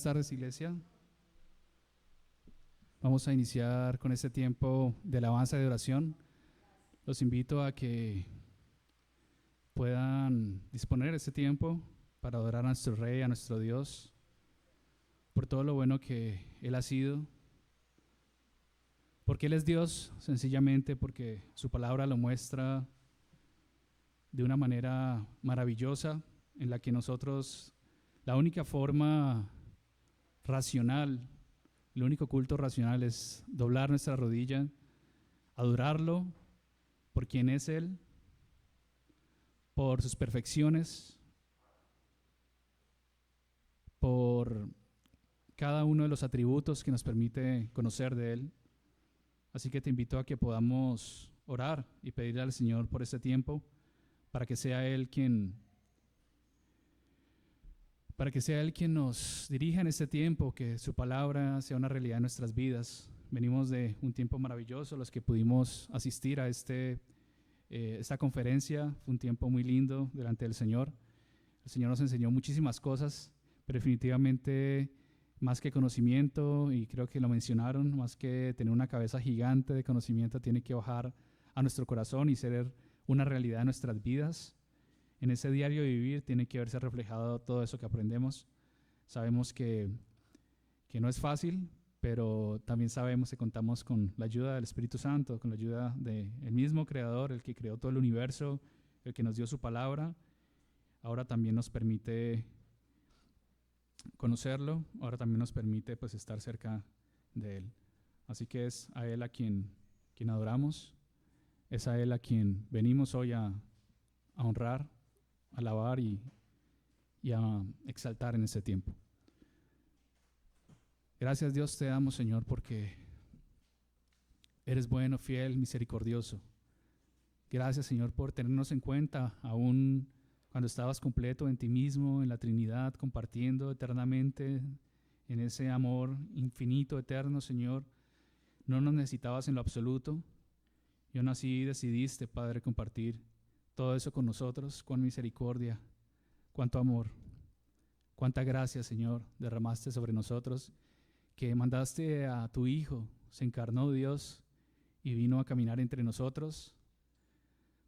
tardes, iglesia. Vamos a iniciar con este tiempo de alabanza y de oración. Los invito a que puedan disponer este tiempo para adorar a nuestro Rey, a nuestro Dios, por todo lo bueno que Él ha sido. Porque Él es Dios, sencillamente porque su palabra lo muestra de una manera maravillosa, en la que nosotros, la única forma racional, el único culto racional es doblar nuestra rodilla, adorarlo por quien es Él, por sus perfecciones, por cada uno de los atributos que nos permite conocer de Él. Así que te invito a que podamos orar y pedirle al Señor por este tiempo, para que sea Él quien nos dirija en este tiempo, que su palabra sea una realidad en nuestras vidas. Venimos de un tiempo maravilloso, los que pudimos asistir a esta conferencia. Fue un tiempo muy lindo delante del Señor. El Señor nos enseñó muchísimas cosas, pero definitivamente más que conocimiento, y creo que lo mencionaron, más que tener una cabeza gigante de conocimiento, tiene que bajar a nuestro corazón y ser una realidad en nuestras vidas. En ese diario vivir tiene que verse reflejado todo eso que aprendemos. Sabemos que no es fácil, pero también sabemos que contamos con la ayuda del Espíritu Santo, con la ayuda del mismo Creador, el que creó todo el universo, el que nos dio su palabra. Ahora también nos permite conocerlo, ahora también nos permite pues estar cerca de Él. Así que es a Él a quien adoramos, es a Él a quien venimos hoy a honrar, a alabar y a exaltar en este tiempo. Gracias, Dios, te damos, Señor, porque eres bueno, fiel, misericordioso. Gracias, Señor, por tenernos en cuenta aún cuando estabas completo en ti mismo, en la Trinidad, compartiendo eternamente en ese amor infinito, eterno, Señor. No nos necesitabas en lo absoluto. Y aún así decidiste, Padre, compartir todo eso con nosotros, con misericordia. Cuánto amor, cuánta gracia, Señor, derramaste sobre nosotros, que mandaste a tu Hijo, se encarnó Dios y vino a caminar entre nosotros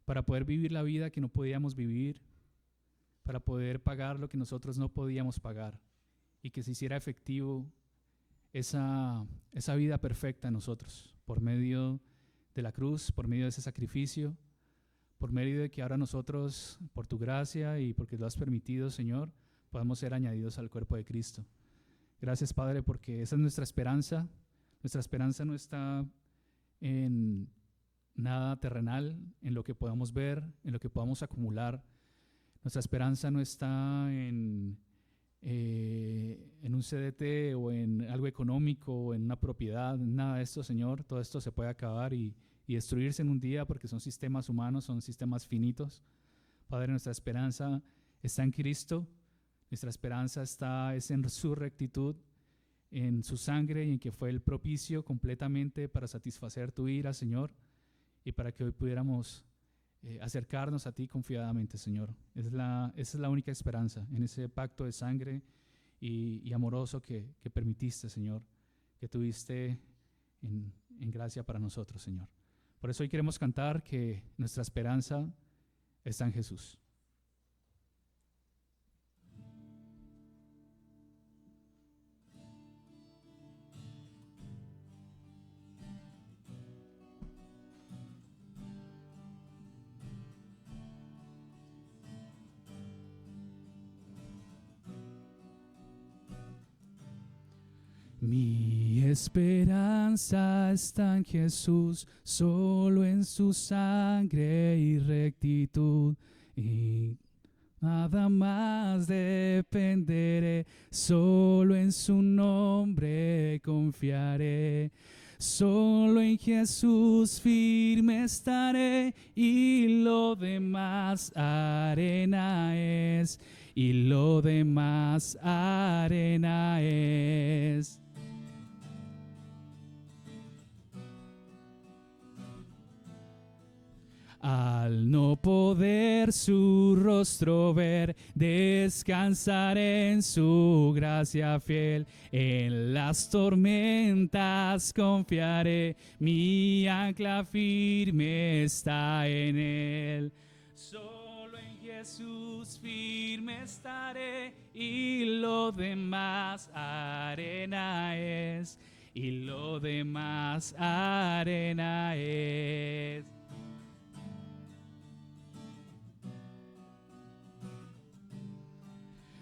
para poder vivir la vida que no podíamos vivir, para poder pagar lo que nosotros no podíamos pagar, y que se hiciera efectivo esa vida perfecta en nosotros, por medio de la cruz, por medio de ese sacrificio, por medio de que ahora nosotros, por tu gracia y porque lo has permitido, Señor, podamos ser añadidos al cuerpo de Cristo. Gracias, Padre, porque esa es nuestra esperanza. Nuestra esperanza no está en nada terrenal, en lo que podamos ver, en lo que podamos acumular. Nuestra esperanza no está en un CDT o en algo económico o en una propiedad, nada de esto, Señor. Todo esto se puede acabar y destruirse en un día, porque son sistemas humanos, son sistemas finitos. Padre, nuestra esperanza está en Cristo, nuestra esperanza es en su rectitud, en su sangre, y en que fue el propicio completamente para satisfacer tu ira, Señor, y para que hoy pudiéramos acercarnos a ti confiadamente, Señor. Esa es la única esperanza, en ese pacto de sangre y amoroso que permitiste, Señor, que tuviste en gracia para nosotros, Señor. Por eso hoy queremos cantar que nuestra esperanza está en Jesús. Mi esperanza está en Jesús, solo en su sangre y rectitud, y nada más dependeré, solo en su nombre confiaré. Solo en Jesús firme estaré, y lo demás arena es, y lo demás arena es. Al no poder su rostro ver, descansaré en su gracia fiel. En las tormentas confiaré, mi ancla firme está en él. Solo en Jesús firme estaré, y lo demás arena es, y lo demás arena es.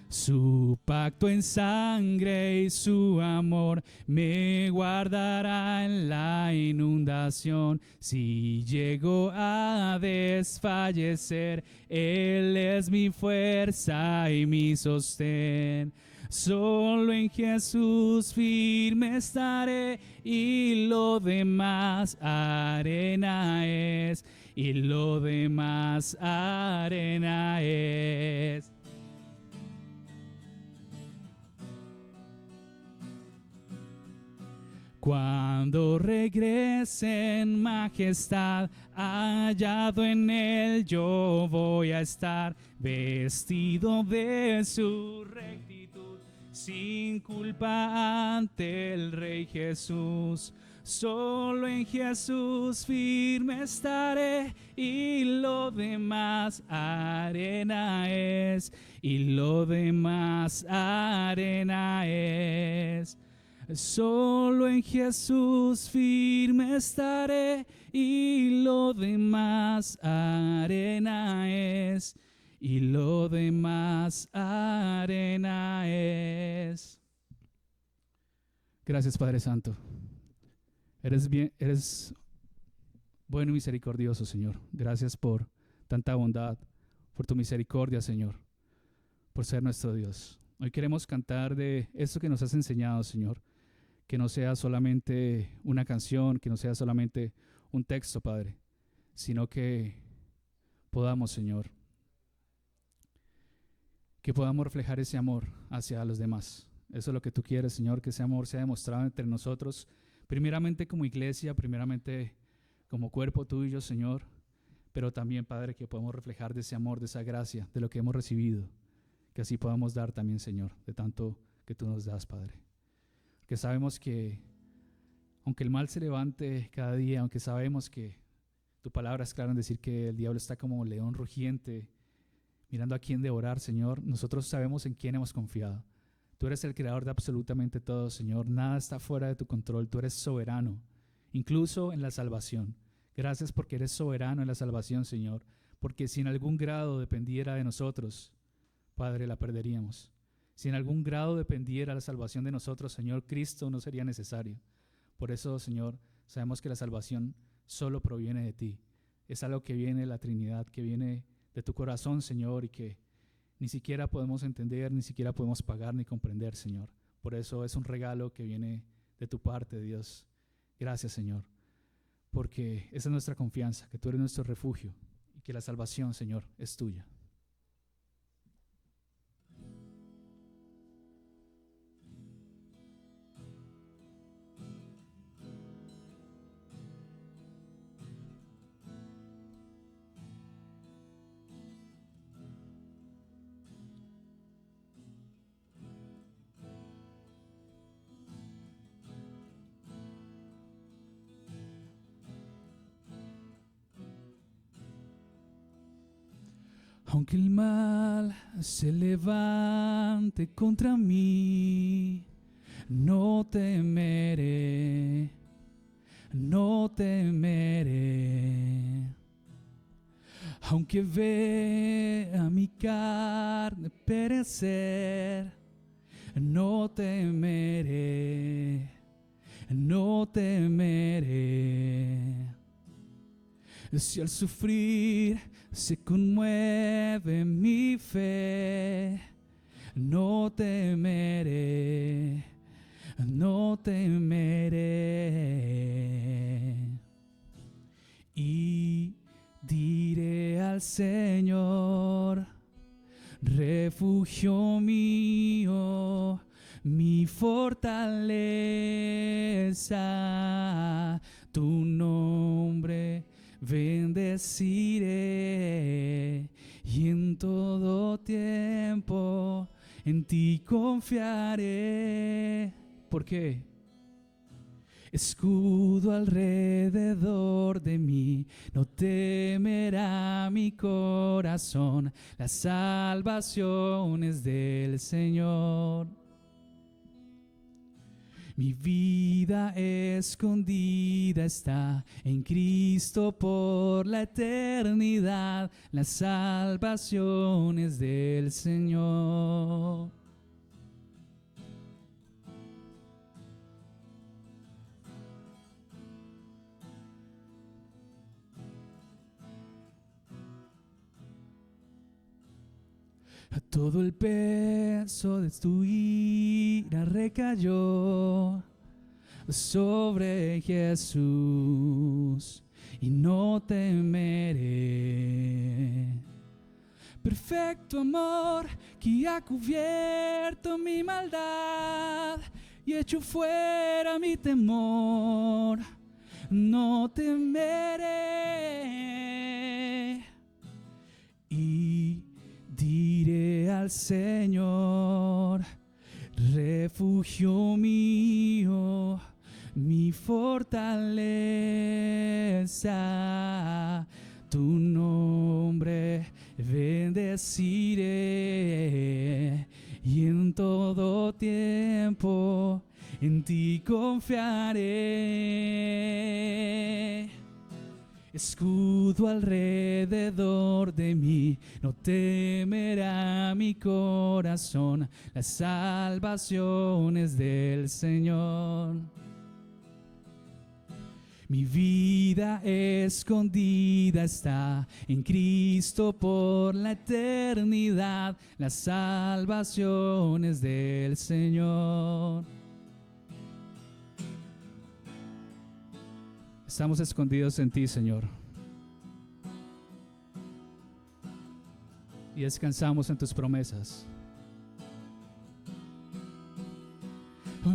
Su pacto en sangre y su amor me guardará en la inundación. Si llego a desfallecer, Él es mi fuerza y mi sostén. Solo en Jesús firme estaré, y lo demás arena es, y lo demás arena es. Cuando regrese en majestad, hallado en él yo voy a estar, vestido de su rectitud, sin culpa ante el Rey Jesús. Solo en Jesús firme estaré, y lo demás arena es, y lo demás arena es. Solo en Jesús firme estaré, y lo demás arena es, y lo demás arena es. Gracias, Padre Santo. Eres bueno y misericordioso, Señor. Gracias por tanta bondad, por tu misericordia, Señor, por ser nuestro Dios. Hoy queremos cantar de esto que nos has enseñado, Señor. Que no sea solamente una canción, que no sea solamente un texto, Padre, sino que podamos, Señor, que podamos reflejar ese amor hacia los demás. Eso es lo que tú quieres, Señor, que ese amor sea demostrado entre nosotros, primeramente como iglesia, primeramente como cuerpo tuyo, Señor, pero también, Padre, que podamos reflejar de ese amor, de esa gracia, de lo que hemos recibido, que así podamos dar también, Señor, de tanto que tú nos das, Padre. Que sabemos que aunque el mal se levante cada día, aunque sabemos que tu palabra es clara en decir que el diablo está como un león rugiente mirando a quién devorar, Señor, nosotros sabemos en quién hemos confiado. Tú eres el creador de absolutamente todo, Señor. Nada está fuera de tu control. Tú eres soberano, incluso en la salvación. Gracias porque eres soberano en la salvación, Señor, porque si en algún grado dependiera de nosotros, Padre, la perderíamos. Si en algún grado dependiera la salvación de nosotros, Señor, Cristo no sería necesario. Por eso, Señor, sabemos que la salvación solo proviene de ti. Es algo que viene de la Trinidad, que viene de tu corazón, Señor, y que ni siquiera podemos entender, ni siquiera podemos pagar ni comprender, Señor. Por eso es un regalo que viene de tu parte, Dios. Gracias, Señor, porque esa es nuestra confianza, que tú eres nuestro refugio y que la salvación, Señor, es tuya. Aunque el mal se levante contra mí, no temeré, no temeré. Aunque vea mi carne perecer, no temeré, no temeré. Si al sufrir se conmueve mi fe, no temeré, no temeré. Y diré al Señor, refugio mío, mi fortaleza, tu nombre bendeciré y en todo tiempo en ti confiaré. ¿Por qué? Escudo alrededor de mí, no temerá mi corazón, la salvación es del Señor. Mi vida escondida está en Cristo por la eternidad, la salvación es del Señor. Todo el peso de tu ira recayó sobre Jesús y no temeré. Perfecto amor que ha cubierto mi maldad y hecho fuera mi temor, no temeré. Y diré al Señor, refugio mío, mi fortaleza, tu nombre bendeciré y en todo tiempo en ti confiaré. Escudo alrededor de mí, no temerá mi corazón, la salvación es del Señor. Mi vida escondida está en Cristo por la eternidad, la salvación es del Señor. Estamos escondidos en ti, Señor, y descansamos en tus promesas.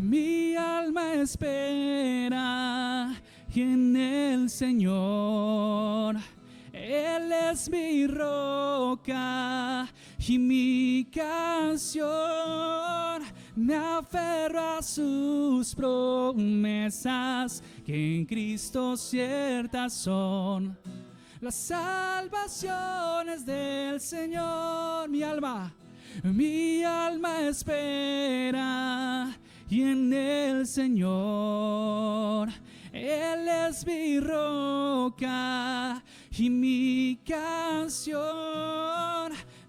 Mi alma espera en el Señor, Él es mi roca y mi canción. Me aferro a sus promesas, que en Cristo ciertas son. Las salvaciones del Señor, mi alma espera y en el Señor, Él es mi roca y mi canción.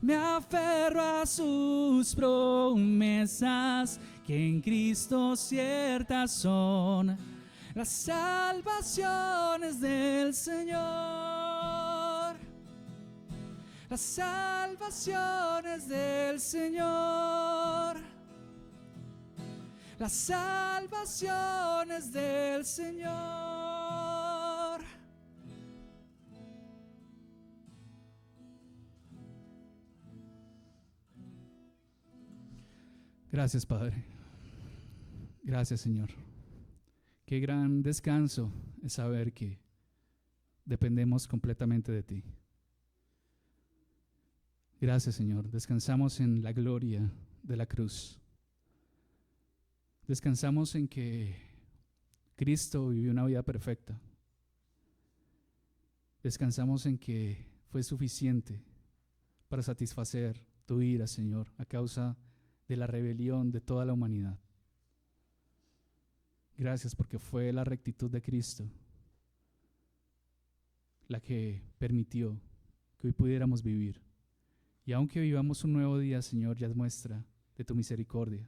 Me aferro a sus promesas, que en Cristo ciertas son. Las salvaciones del Señor, las salvaciones del Señor, las salvaciones del Señor. Gracias, Padre. Gracias, Señor. Qué gran descanso es saber que dependemos completamente de ti. Gracias, Señor. Descansamos en la gloria de la cruz. Descansamos en que Cristo vivió una vida perfecta. Descansamos en que fue suficiente para satisfacer tu ira, Señor, a causa de la rebelión de toda la humanidad. Gracias porque fue la rectitud de Cristo la que permitió que hoy pudiéramos vivir. Y aunque vivamos un nuevo día, Señor, ya es muestra de tu misericordia,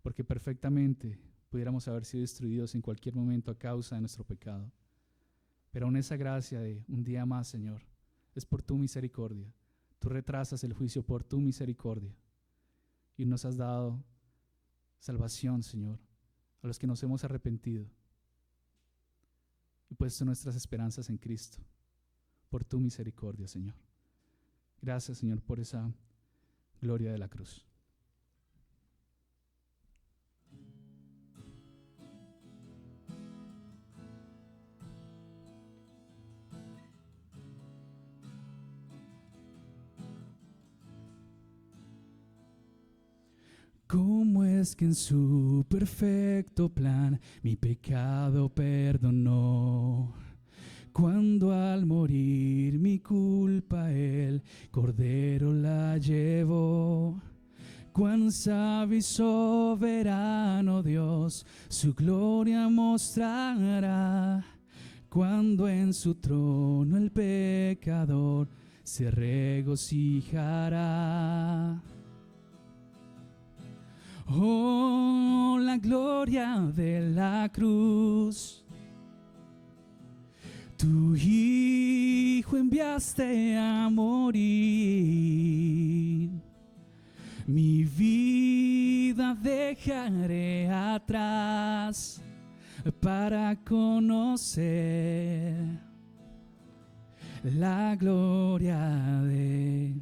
porque perfectamente pudiéramos haber sido destruidos en cualquier momento a causa de nuestro pecado. Pero aún esa gracia de un día más, Señor, es por tu misericordia. Tú retrasas el juicio por tu misericordia y nos has dado salvación, Señor, a los que nos hemos arrepentido y puesto nuestras esperanzas en Cristo, por tu misericordia, Señor. Gracias, Señor, por esa gloria de la cruz. es que en su perfecto plan mi pecado perdonó. Cuando al morir mi culpa el Cordero la llevó. Cuán sabio y soberano Dios su gloria mostrará, cuando en su trono el pecador se regocijará. Oh, la gloria de la cruz. Tu Hijo enviaste a morir. Mi vida dejaré atrás para conocer la gloria de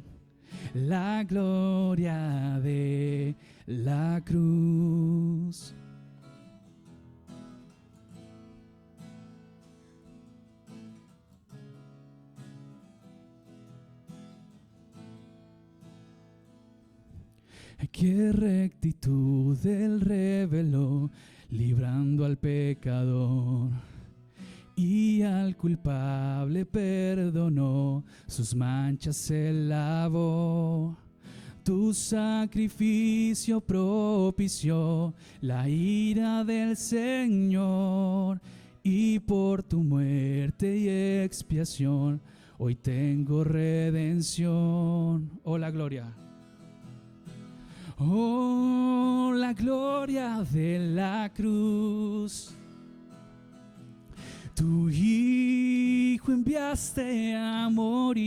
la cruz. Qué rectitud Él reveló, librando al pecador, y al culpable perdonó, sus manchas Él lavó. Tu sacrificio propició la ira del Señor, y por tu muerte y expiación hoy tengo redención. Oh, la gloria. Oh, la gloria de la cruz. Tu Hijo enviaste a morir.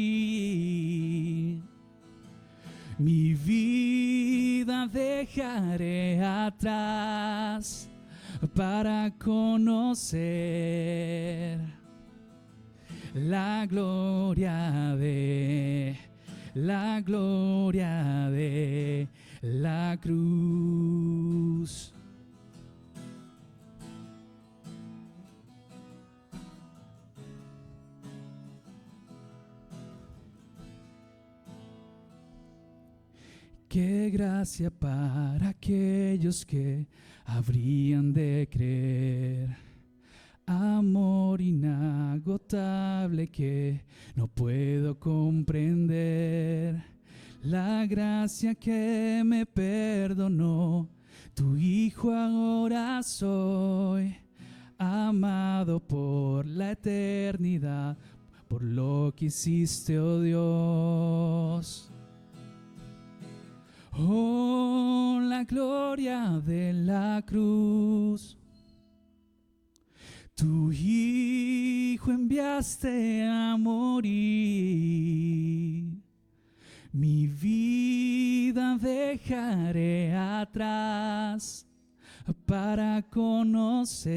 Mi vida dejaré atrás para conocer la gloria de la cruz. Qué gracia para aquellos que habrían de creer. Amor inagotable que no puedo comprender. La gracia que me perdonó, tu Hijo ahora soy, amado por la eternidad, por lo que hiciste, oh Dios. Oh, la gloria de la cruz. Tu Hijo enviaste a morir. Mi vida dejaré atrás para conocer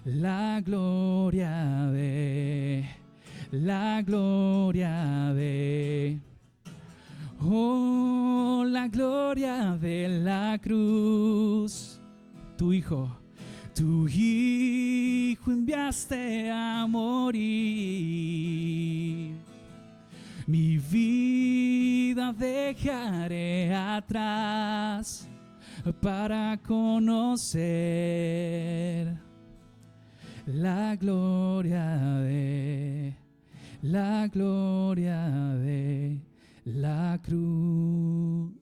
la gloria de oh, la gloria de la cruz. Tu Hijo enviaste a morir. Mi vida dejaré atrás para conocer la gloria de la cruz.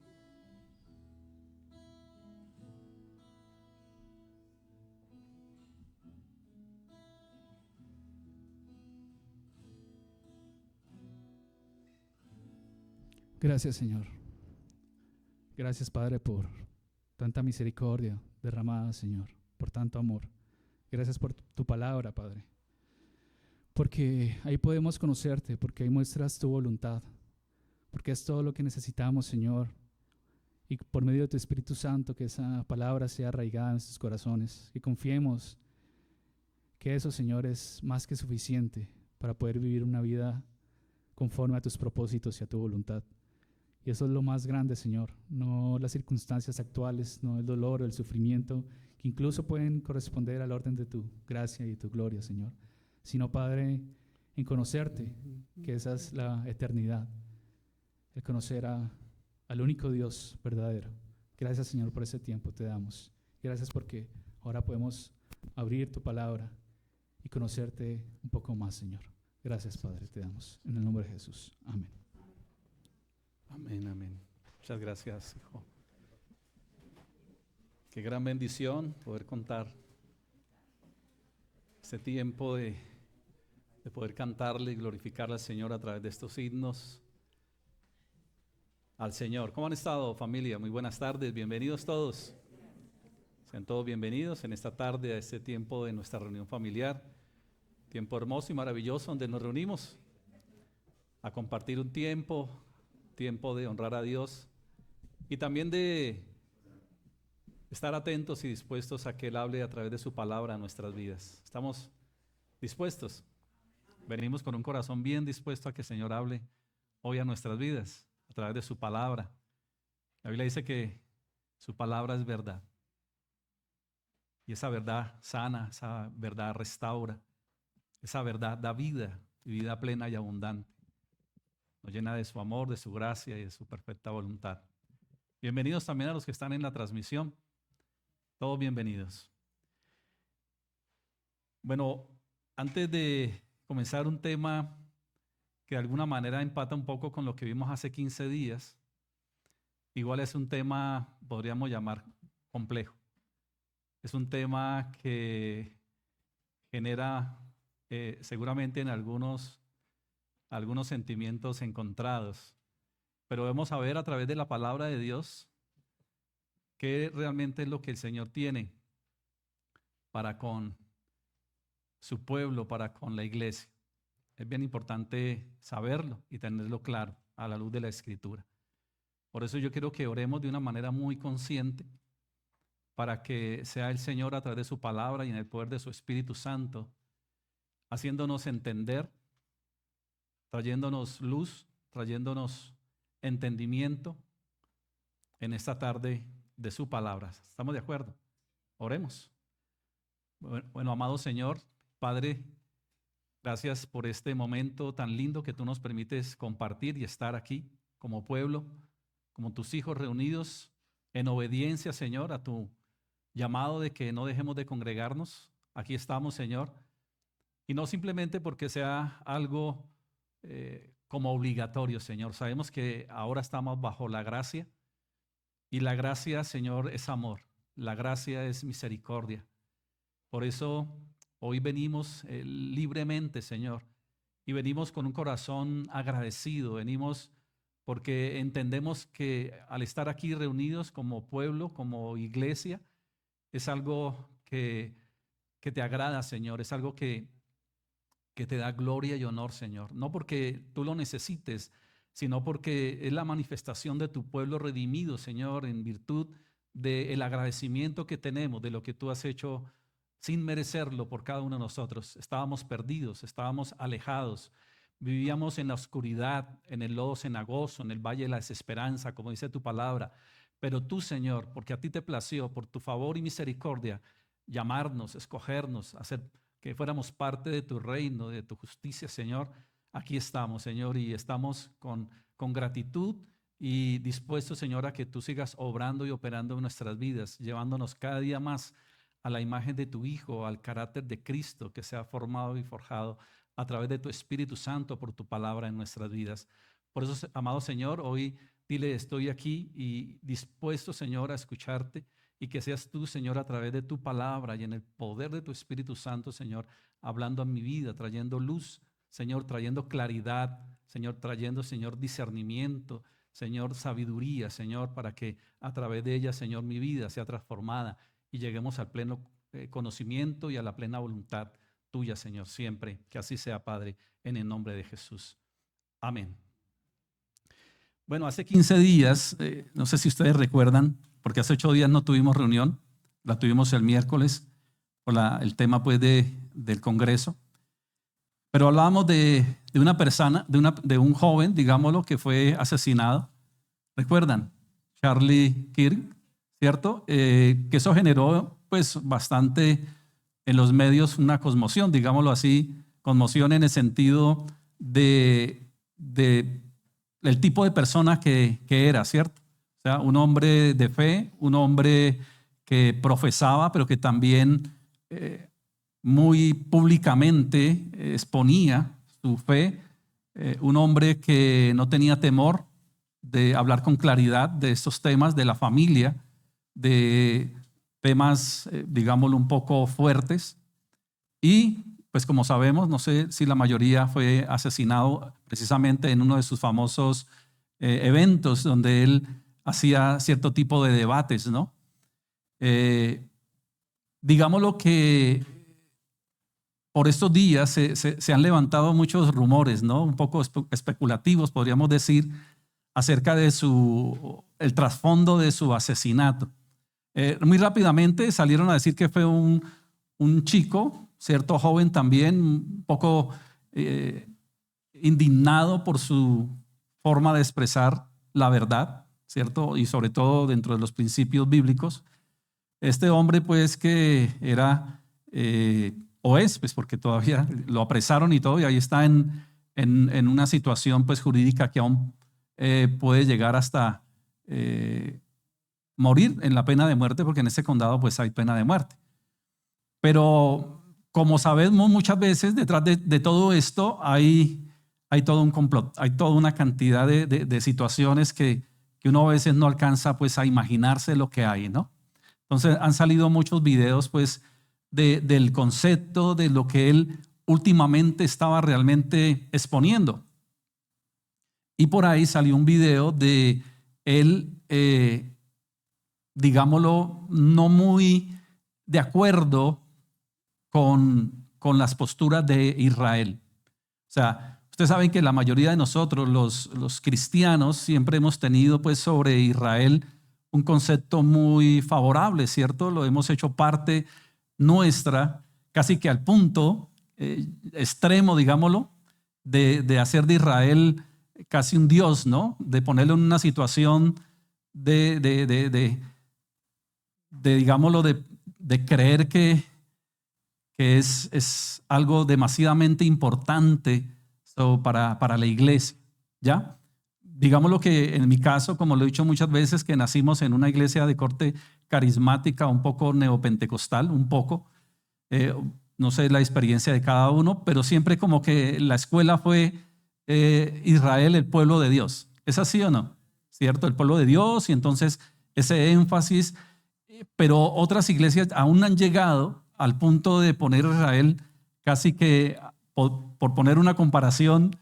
Gracias, Señor. Gracias, Padre, por tanta misericordia derramada, Señor, por tanto amor. Gracias por tu palabra, Padre, porque ahí podemos conocerte, porque ahí muestras tu voluntad, porque es todo lo que necesitamos, Señor, y por medio de tu Espíritu Santo que esa palabra sea arraigada en nuestros corazones, que confiemos que eso, Señor, es más que suficiente para poder vivir una vida conforme a tus propósitos y a tu voluntad. Y eso es lo más grande, Señor, no las circunstancias actuales, no el dolor o el sufrimiento, que incluso pueden corresponder al orden de tu gracia y tu gloria, Señor, sino, Padre, en conocerte, que esa es la eternidad, el conocer a al único Dios verdadero. Gracias, Señor, por ese tiempo te damos. Gracias porque ahora podemos abrir tu palabra y conocerte un poco más, Señor. Gracias, Padre, te damos. En el nombre de Jesús. Amén. Amén, amén. Muchas gracias, hijo. Qué gran bendición poder contar este tiempo de poder cantarle y glorificarle al Señor a través de estos himnos al Señor. ¿Cómo han estado, familia? Muy buenas tardes, bienvenidos todos. Sean todos bienvenidos en esta tarde a este tiempo de nuestra reunión familiar. Tiempo hermoso y maravilloso donde nos reunimos a compartir un tiempo de honrar a Dios y también de estar atentos y dispuestos a que Él hable a través de su palabra a nuestras vidas. ¿Estamos dispuestos? Venimos con un corazón bien dispuesto a que el Señor hable hoy a nuestras vidas a través de su palabra. La Biblia dice que su palabra es verdad y esa verdad sana, esa verdad restaura, esa verdad da vida y vida plena y abundante. Nos llena de su amor, de su gracia y de su perfecta voluntad. Bienvenidos también a los que están en la transmisión. Todos bienvenidos. Bueno, antes de comenzar un tema que de alguna manera empata un poco con lo que vimos hace 15 días, igual es un tema, podríamos llamar, complejo. Es un tema que genera seguramente en algunos sentimientos encontrados, pero vamos a ver a través de la palabra de Dios qué realmente es lo que el Señor tiene para con su pueblo, para con la iglesia. Es bien importante saberlo y tenerlo claro a la luz de la Escritura. Por eso yo quiero que oremos de una manera muy consciente para que sea el Señor a través de su palabra y en el poder de su Espíritu Santo, haciéndonos entender, trayéndonos luz, trayéndonos entendimiento en esta tarde de su palabra. ¿Estamos de acuerdo? Oremos. Bueno, amado Señor, Padre, gracias por este momento tan lindo que tú nos permites compartir y estar aquí como pueblo, como tus hijos reunidos en obediencia, Señor, a tu llamado de que no dejemos de congregarnos. Aquí estamos, Señor, y no simplemente porque sea algo como obligatorio, Señor. Sabemos que ahora estamos bajo la gracia y la gracia, Señor, es amor. La gracia es misericordia. Por eso hoy venimos libremente, Señor, y venimos con un corazón agradecido. Venimos porque entendemos que al estar aquí reunidos como pueblo, como iglesia, es algo que te agrada, Señor. Es algo que te da gloria y honor, Señor. No porque tú lo necesites, sino porque es la manifestación de tu pueblo redimido, Señor, en virtud del agradecimiento que tenemos de lo que tú has hecho sin merecerlo por cada uno de nosotros. Estábamos perdidos, estábamos alejados, vivíamos en la oscuridad, en el lodo cenagoso, en el valle de la desesperanza, como dice tu palabra. Pero tú, Señor, porque a ti te plació, por tu favor y misericordia, llamarnos, escogernos, hacer que fuéramos parte de tu reino, de tu justicia, Señor. Aquí estamos, Señor, y estamos con gratitud y dispuestos, Señor, a que tú sigas obrando y operando en nuestras vidas, llevándonos cada día más a la imagen de tu Hijo, al carácter de Cristo que se ha formado y forjado a través de tu Espíritu Santo por tu palabra en nuestras vidas. Por eso, amado Señor, hoy dile, estoy aquí y dispuesto, Señor, a escucharte. Y que seas tú, Señor, a través de tu palabra y en el poder de tu Espíritu Santo, Señor, hablando a mi vida, trayendo luz, Señor, trayendo claridad, Señor, trayendo, Señor, discernimiento, Señor, sabiduría, Señor, para que a través de ella, Señor, mi vida sea transformada y lleguemos al pleno conocimiento y a la plena voluntad tuya, Señor, siempre. Que así sea, Padre, en el nombre de Jesús. Amén. Bueno, hace 15 días, no sé si ustedes recuerdan, porque hace 8 días no tuvimos reunión, la tuvimos el miércoles por el tema pues del Congreso, pero hablábamos de una persona, de un joven, digámoslo, que fue asesinado. ¿Recuerdan? Charlie Kirk, ¿cierto? Que eso generó pues bastante en los medios una conmoción, digámoslo así, conmoción en el sentido de el tipo de persona que era, ¿cierto? O sea, un hombre de fe, un hombre que profesaba, pero que también muy públicamente exponía su fe, un hombre que no tenía temor de hablar con claridad de estos temas, de la familia, de temas, digámoslo, un poco fuertes. Y pues como sabemos, no sé si la mayoría fue asesinado precisamente en uno de sus famosos eventos donde él hacía cierto tipo de debates, ¿no? Digámoslo que por estos días se han levantado muchos rumores, ¿no? Un poco especulativos, podríamos decir, acerca de el trasfondo de su asesinato. Muy rápidamente salieron a decir que fue un chico, cierto joven también, un poco indignado por su forma de expresar la verdad, ¿cierto? Y sobre todo dentro de los principios bíblicos. Este hombre, pues, que era, o es, pues, porque todavía lo apresaron y todo, y ahí está en una situación, pues, jurídica que aún puede llegar hasta morir en la pena de muerte, porque en ese condado, pues, hay pena de muerte. Pero, como sabemos muchas veces, detrás de todo esto hay todo un complot, hay toda una cantidad de situaciones que uno a veces no alcanza, pues, a imaginarse lo que hay, ¿no? Entonces han salido muchos videos, pues, del concepto de lo que él últimamente estaba realmente exponiendo. Y por ahí salió un video de él, digámoslo, no muy de acuerdo con las posturas de Israel. O sea, ustedes saben que la mayoría de nosotros, los cristianos, siempre hemos tenido, pues, sobre Israel un concepto muy favorable, ¿cierto? Lo hemos hecho parte nuestra, casi que al punto extremo, digámoslo, de hacer de Israel casi un dios, ¿no? De ponerlo en una situación digámoslo, de creer que es algo demasiadamente importante para la iglesia, ¿ya? Digámoslo que en mi caso, como lo he dicho muchas veces, que nacimos en una iglesia de corte carismática, un poco neopentecostal, un poco, no sé la experiencia de cada uno, pero siempre como que la escuela fue Israel, el pueblo de Dios. ¿Es así o no? ¿Cierto? El pueblo de Dios, y entonces ese énfasis, pero otras iglesias aún han llegado al punto de poner a Israel casi que, por poner una comparación,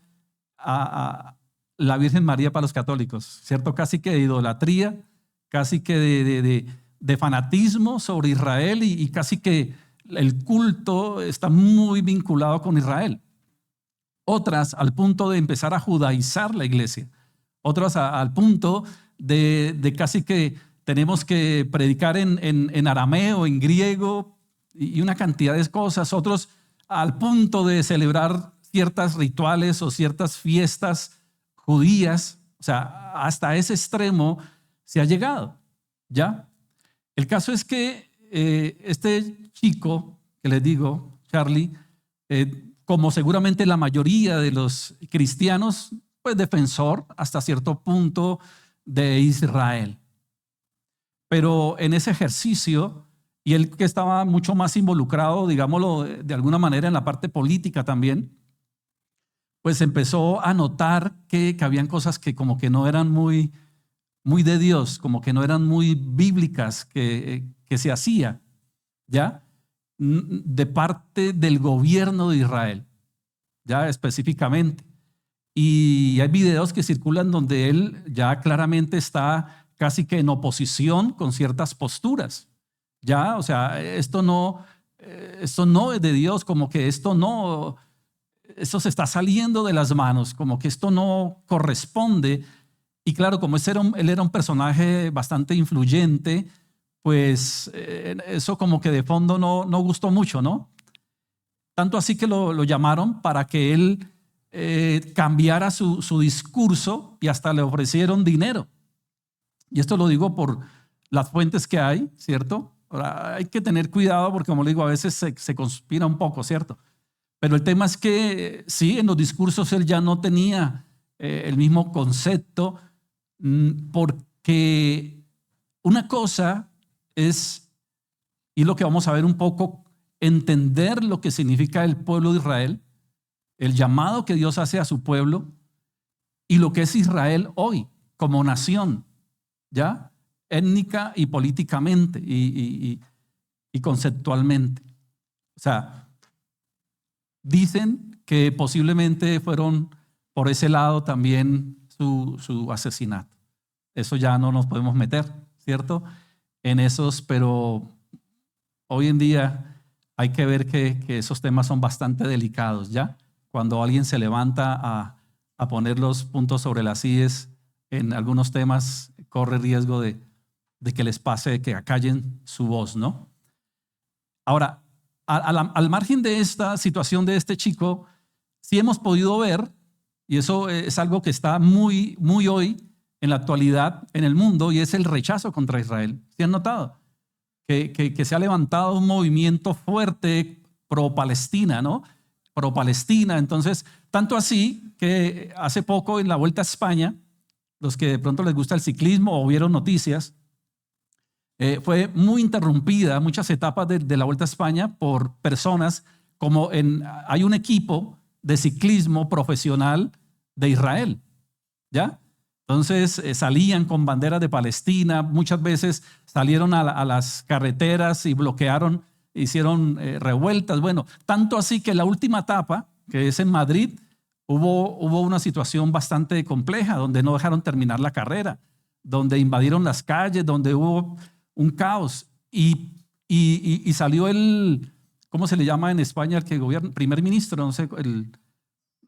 a la Virgen María para los católicos, ¿cierto? Casi que de idolatría, casi que de fanatismo sobre Israel, y casi que el culto está muy vinculado con Israel. Otras al punto de empezar a judaizar la iglesia. Otras al punto de casi que tenemos que predicar en arameo, en griego y una cantidad de cosas. Otros al punto de celebrar ciertas rituales o ciertas fiestas judías. O sea, hasta ese extremo se ha llegado, ¿ya? El caso es que este chico que les digo, Charlie, como seguramente la mayoría de los cristianos, pues defensor hasta cierto punto de Israel. Pero en ese ejercicio, y él que estaba mucho más involucrado, digámoslo de alguna manera, en la parte política también, pues empezó a notar que habían cosas que como que no eran muy de Dios, como que no eran muy bíblicas, que se hacía, ¿ya? De parte del gobierno de Israel, ya específicamente. Y hay videos que circulan donde él ya claramente está casi que en oposición con ciertas posturas, ya, o sea, esto no es de Dios, como que esto se está saliendo de las manos, como que esto no corresponde. Y claro, como él era un personaje bastante influyente, pues eso como que de fondo no gustó mucho, ¿no? Tanto así que lo llamaron para que él cambiara su discurso, y hasta le ofrecieron dinero. Y esto lo digo por las fuentes que hay, ¿cierto? Ahora, hay que tener cuidado porque, como le digo, a veces se conspira un poco, ¿cierto? Pero el tema es que sí, en los discursos él ya no tenía el mismo concepto, porque una cosa es, y lo que vamos a ver un poco, entender lo que significa el pueblo de Israel, el llamado que Dios hace a su pueblo y lo que es Israel hoy como nación, ¿ya? Étnica y políticamente y conceptualmente. O sea, dicen que posiblemente fueron por ese lado también su asesinato. Eso ya no nos podemos meter, ¿cierto? En esos, pero hoy en día hay que ver que esos temas son bastante delicados, ¿ya? Cuando alguien se levanta a poner los puntos sobre las íes en algunos temas, corre riesgo de que les pase, que acallen su voz, ¿no? Ahora, al margen de esta situación de este chico, sí hemos podido ver, y eso es algo que está muy, muy hoy en la actualidad en el mundo, y es el rechazo contra Israel. ¿Sí han notado? Que se ha levantado un movimiento fuerte pro-Palestina, ¿no? Pro-Palestina. Entonces, tanto así que hace poco en la Vuelta a España, los que de pronto les gusta el ciclismo o vieron noticias, fue muy interrumpida muchas etapas de la Vuelta a España por personas como hay un equipo de ciclismo profesional de Israel, ¿ya? Entonces salían con banderas de Palestina, muchas veces salieron a las carreteras y bloquearon, hicieron revueltas. Bueno, tanto así que la última etapa, que es en Madrid, hubo una situación bastante compleja donde no dejaron terminar la carrera, donde invadieron las calles, donde hubo un caos y salió ¿cómo se le llama en España el que gobierna? Primer ministro, no sé,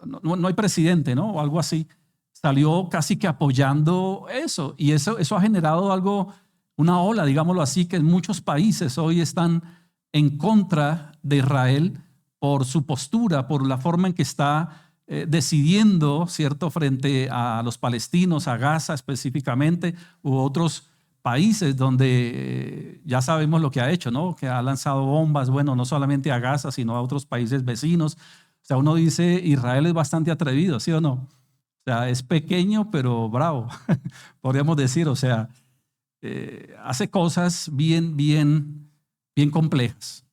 no hay presidente, ¿no? O algo así. Salió casi que apoyando eso y eso ha generado una ola, digámoslo así, que en muchos países hoy están en contra de Israel por su postura, por la forma en que está decidiendo, ¿cierto?, frente a los palestinos, a Gaza específicamente, u otros países donde ya sabemos lo que ha hecho, ¿no? Que ha lanzado bombas, bueno, no solamente a Gaza, sino a otros países vecinos. O sea, uno dice, Israel es bastante atrevido, ¿sí o no? O sea, es pequeño, pero bravo, podríamos decir. O sea, hace cosas bien, bien, bien complejas.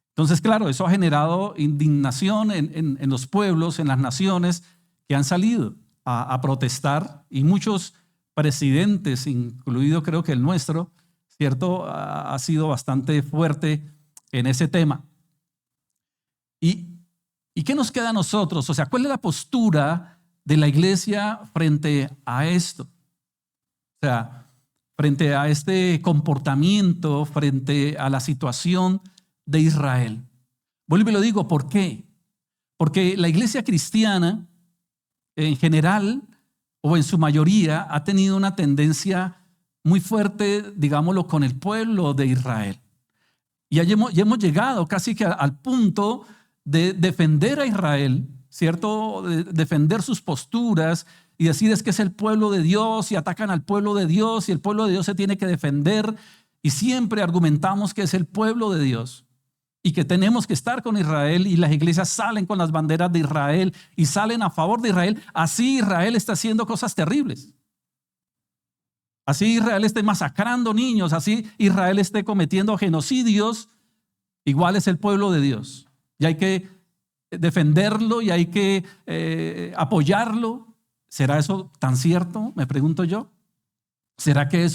Entonces, claro, eso ha generado indignación en los pueblos, en las naciones que han salido a protestar, y muchos presidentes, incluido creo que el nuestro, ¿cierto?, ha sido bastante fuerte en ese tema. ¿Y qué nos queda a nosotros? O sea, ¿cuál es la postura de la iglesia frente a esto? O sea, frente a este comportamiento, frente a la situación de Israel. Vuelvo y lo digo, ¿por qué? Porque la iglesia cristiana en general o en su mayoría ha tenido una tendencia muy fuerte, digámoslo, con el pueblo de Israel. Y ya hemos llegado casi que al punto de defender a Israel, ¿cierto? De defender sus posturas y decir es que es el pueblo de Dios y atacan al pueblo de Dios y el pueblo de Dios se tiene que defender, y siempre argumentamos que es el pueblo de Dios y que tenemos que estar con Israel, y las iglesias salen con las banderas de Israel y salen a favor de Israel. Así Israel está haciendo cosas terribles. Así Israel esté masacrando niños, así Israel esté cometiendo genocidios, igual es el pueblo de Dios. Y hay que defenderlo y hay que apoyarlo. ¿Será eso tan cierto? Me pregunto yo. ¿Será que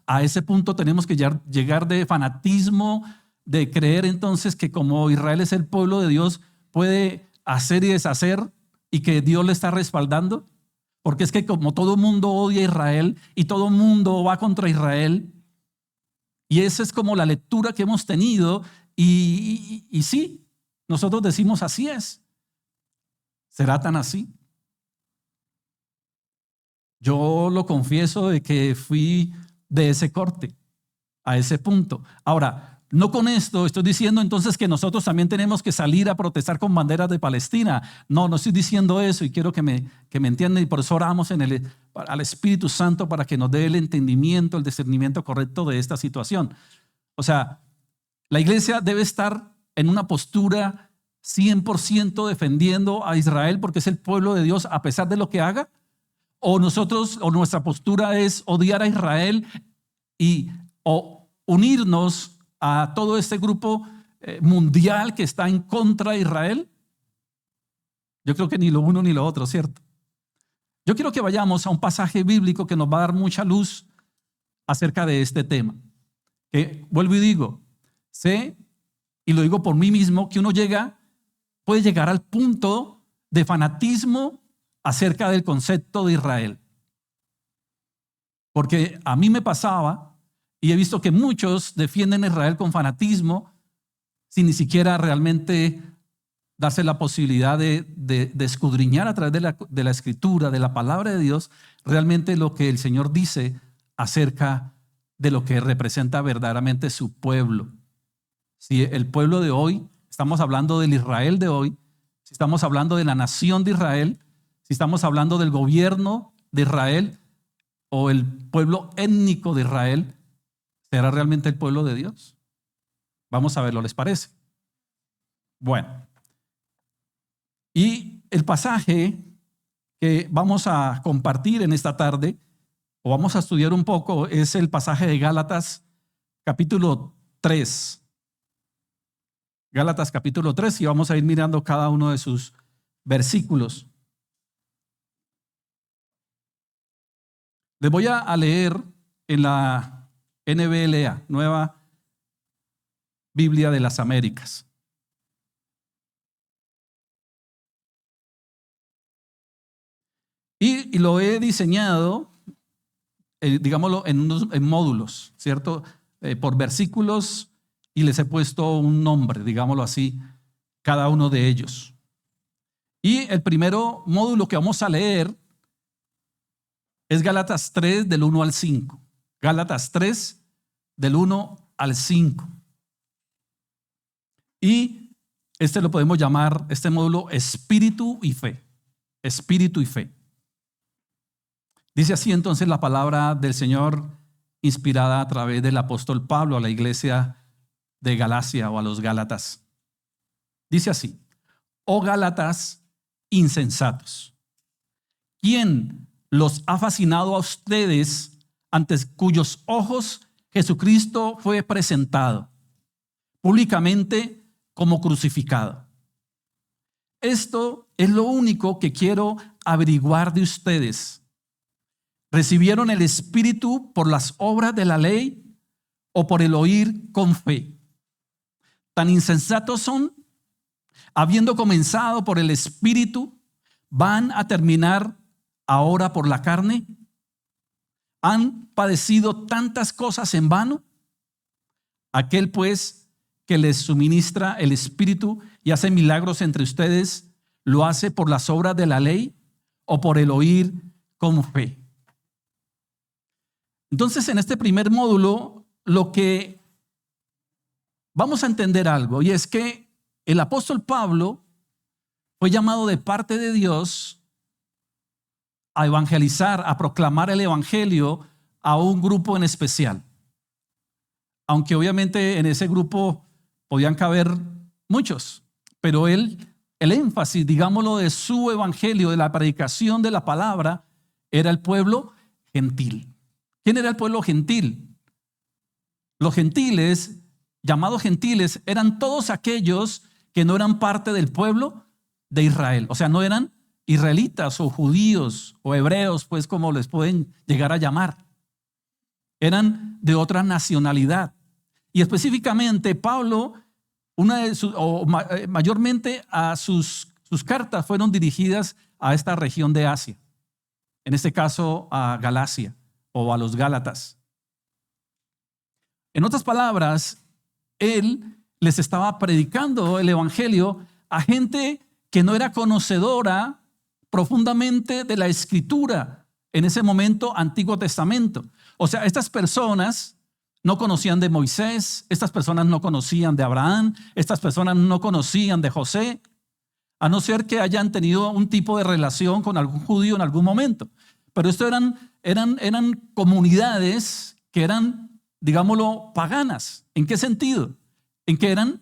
a ese punto tenemos que llegar de fanatismo, de creer entonces que como Israel es el pueblo de Dios, puede hacer y deshacer y que Dios le está respaldando? Porque es que como todo mundo odia a Israel y todo mundo va contra Israel, y esa es como la lectura que hemos tenido, y sí, nosotros decimos así es. ¿Será tan así? Yo lo confieso de que fui de ese corte, a ese punto. Ahora, no con esto estoy diciendo entonces que nosotros también tenemos que salir a protestar con banderas de Palestina. No estoy diciendo eso, y quiero que me entiendan, y por eso oramos al Espíritu Santo para que nos dé el entendimiento, el discernimiento correcto de esta situación. O sea, la iglesia debe estar en una postura 100% defendiendo a Israel porque es el pueblo de Dios a pesar de lo que haga. o nosotros, o nuestra postura es odiar a Israel o unirnos a todo este grupo mundial que está en contra de Israel? Yo creo que ni lo uno ni lo otro, ¿cierto? Yo quiero que vayamos a un pasaje bíblico que nos va a dar mucha luz acerca de este tema. Que vuelvo y digo, sé, y lo digo por mí mismo, que uno puede llegar al punto de fanatismo acerca del concepto de Israel. Porque a mí me pasaba, y he visto que muchos defienden a Israel con fanatismo, sin ni siquiera realmente darse la posibilidad de escudriñar a través de la Escritura, de la palabra de Dios, realmente lo que el Señor dice acerca de lo que representa verdaderamente su pueblo. Si el pueblo de hoy, estamos hablando del Israel de hoy, si estamos hablando de la nación de Israel, si estamos hablando del gobierno de Israel o el pueblo étnico de Israel, ¿será realmente el pueblo de Dios? Vamos a verlo, ¿les parece? Bueno, y el pasaje que vamos a compartir en esta tarde, o vamos a estudiar un poco, es el pasaje de Gálatas capítulo 3. Gálatas capítulo 3, y vamos a ir mirando cada uno de sus versículos. Les voy a leer en la NBLA, Nueva Biblia de las Américas. Y lo he diseñado, digámoslo, en módulos, ¿cierto? Por versículos, y les he puesto un nombre, digámoslo así, cada uno de ellos. Y el primero módulo que vamos a leer es Gálatas 3 del 1 al 5. Gálatas 3 del 1 al 5. Y lo podemos llamar, este módulo, Espíritu y Fe. Espíritu y Fe. Dice así entonces la palabra del Señor, inspirada a través del apóstol Pablo a la iglesia de Galacia o a los Gálatas. Dice así: oh Gálatas insensatos, ¿quién los ha fascinado a ustedes, ante cuyos ojos Jesucristo fue presentado públicamente como crucificado? Esto es lo único que quiero averiguar de ustedes. ¿Recibieron el Espíritu por las obras de la ley o por el oír con fe? Tan insensatos son, habiendo comenzado por el Espíritu, ¿van a terminar ahora por la carne? ¿Han padecido tantas cosas en vano? Aquel pues que les suministra el Espíritu y hace milagros entre ustedes, ¿lo hace por las obras de la ley o por el oír con fe? Entonces, en este primer módulo, lo que vamos a entender algo, y es que el apóstol Pablo fue llamado de parte de Dios a evangelizar, a proclamar el evangelio a un grupo en especial. Aunque obviamente en ese grupo podían caber muchos, pero el énfasis, digámoslo, de su evangelio, de la predicación de la palabra, era el pueblo gentil. ¿Quién era el pueblo gentil? Los gentiles, llamados gentiles, eran todos aquellos que no eran parte del pueblo de Israel. O sea, no eran israelitas o judíos o hebreos, pues como les pueden llegar a llamar. Eran de otra nacionalidad. Y específicamente Pablo, mayormente a sus cartas fueron dirigidas a esta región de Asia. En este caso a Galacia o a los Gálatas. En otras palabras, él les estaba predicando el evangelio a gente que no era conocedora profundamente de la Escritura en ese momento, Antiguo Testamento. O sea, estas personas no conocían de Moisés, estas personas no conocían de Abraham, estas personas no conocían de José, a no ser que hayan tenido un tipo de relación con algún judío en algún momento. Pero esto eran comunidades que eran, digámoslo, paganas. ¿En qué sentido? En que eran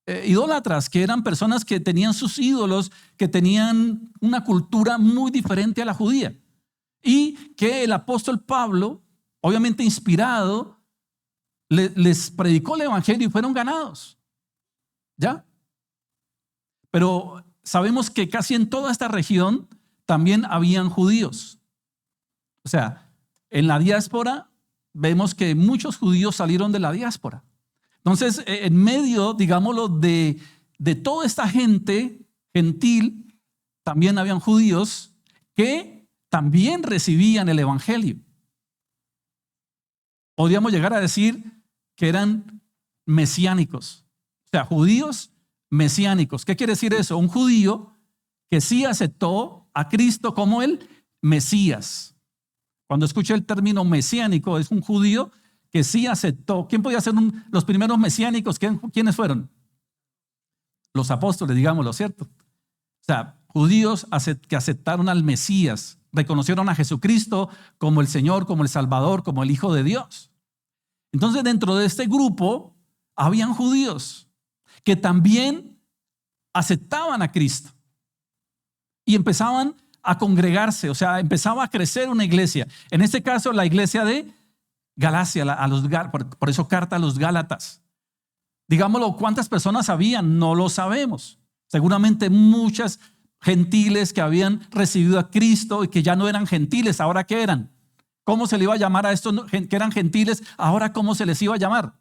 idólatras, que eran personas que tenían sus ídolos, que tenían una cultura muy diferente a la judía. Y que el apóstol Pablo, obviamente inspirado, les predicó el evangelio y fueron ganados. ¿Ya? Pero sabemos que casi en toda esta región también habían judíos. O sea, en la diáspora vemos que muchos judíos salieron de la diáspora. Entonces, en medio, digámoslo, de toda esta gente gentil, también habían judíos que también recibían el evangelio. Podríamos llegar a decir que eran mesiánicos. O sea, judíos mesiánicos. ¿Qué quiere decir eso? Un judío que sí aceptó a Cristo como el Mesías. Cuando escuché el término mesiánico, es un judío que sí aceptó. ¿Quién podía ser los primeros mesiánicos? ¿Quiénes fueron? Los apóstoles, digámoslo, ¿cierto? O sea, judíos que aceptaron al Mesías, reconocieron a Jesucristo como el Señor, como el Salvador, como el Hijo de Dios. Entonces, dentro de este grupo habían judíos que también aceptaban a Cristo y empezaban a congregarse, o sea, empezaba a crecer una iglesia. En este caso, la iglesia de Galacia, por eso carta a los Gálatas. Digámoslo, ¿cuántas personas habían? No lo sabemos. Seguramente muchas gentiles que habían recibido a Cristo y que ya no eran gentiles, ¿ahora qué eran? ¿Cómo se le iba a llamar a estos que eran gentiles? Ahora, ¿cómo se les iba a llamar?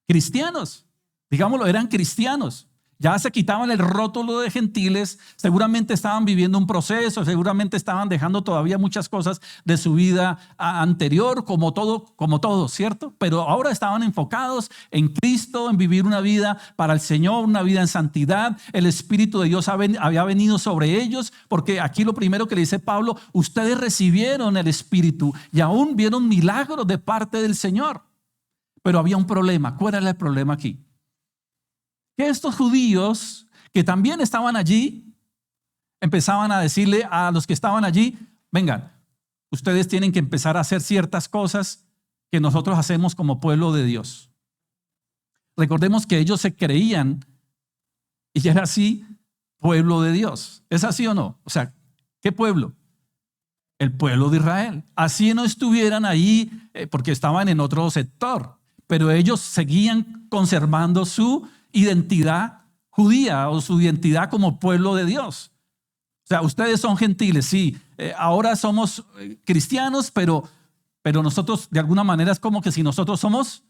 Cristianos. Digámoslo, eran cristianos. Ya se quitaban el rótulo de gentiles, seguramente estaban viviendo un proceso, seguramente estaban dejando todavía muchas cosas de su vida anterior, como todo, ¿cierto? Pero ahora estaban enfocados en Cristo, en vivir una vida para el Señor, una vida en santidad. El Espíritu de Dios había venido sobre ellos, porque aquí lo primero que le dice Pablo, ustedes recibieron el Espíritu y aún vieron milagros de parte del Señor. Pero había un problema. ¿Cuál era el problema aquí? Que estos judíos que también estaban allí empezaban a decirle a los que estaban allí, vengan, ustedes tienen que empezar a hacer ciertas cosas que nosotros hacemos como pueblo de Dios. Recordemos que ellos se creían y era así pueblo de Dios. ¿Es así o no? O sea, ¿qué pueblo? El pueblo de Israel. Así no estuvieran ahí porque estaban en otro sector, pero ellos seguían conservando su identidad judía o su identidad como pueblo de Dios. O sea, ustedes son gentiles, sí, ahora somos cristianos, pero nosotros de alguna manera es como que si nosotros somos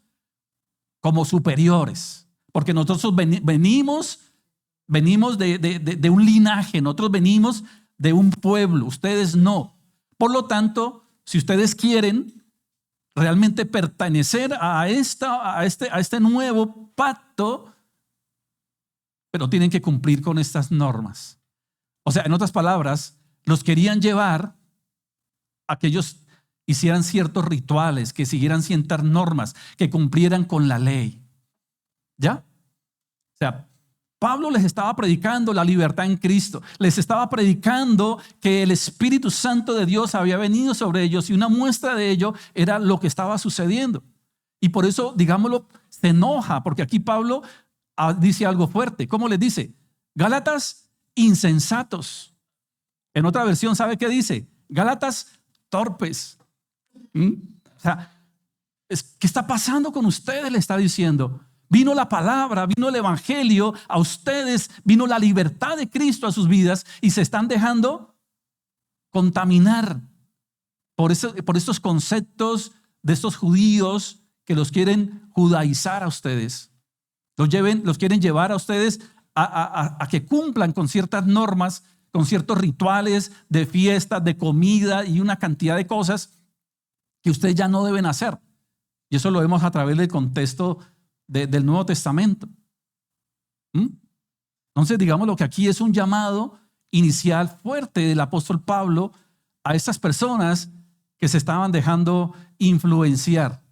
como superiores, porque nosotros venimos de un linaje, nosotros venimos de un pueblo, ustedes no. Por lo tanto, si ustedes quieren realmente pertenecer a este nuevo pacto, pero tienen que cumplir con estas normas. O sea, en otras palabras, los querían llevar a que ellos hicieran ciertos rituales, que siguieran ciertas normas, que cumplieran con la ley. ¿Ya? O sea, Pablo les estaba predicando la libertad en Cristo. Les estaba predicando que el Espíritu Santo de Dios había venido sobre ellos y una muestra de ello era lo que estaba sucediendo. Y por eso, digámoslo, se enoja, porque aquí Pablo dice algo fuerte. ¿Cómo les dice? Gálatas insensatos. En otra versión, ¿sabe qué dice? Gálatas torpes. O sea, ¿qué está pasando con ustedes? Le está diciendo. Vino la palabra, vino el evangelio a ustedes, vino la libertad de Cristo a sus vidas y se están dejando contaminar por estos conceptos de estos judíos que los quieren judaizar a ustedes. Los quieren llevar a ustedes a que cumplan con ciertas normas, con ciertos rituales de fiestas, de comida y una cantidad de cosas que ustedes ya no deben hacer. Y eso lo vemos a través del contexto del Nuevo Testamento. Entonces, digamos lo que aquí es un llamado inicial fuerte del apóstol Pablo a estas personas que se estaban dejando influenciar.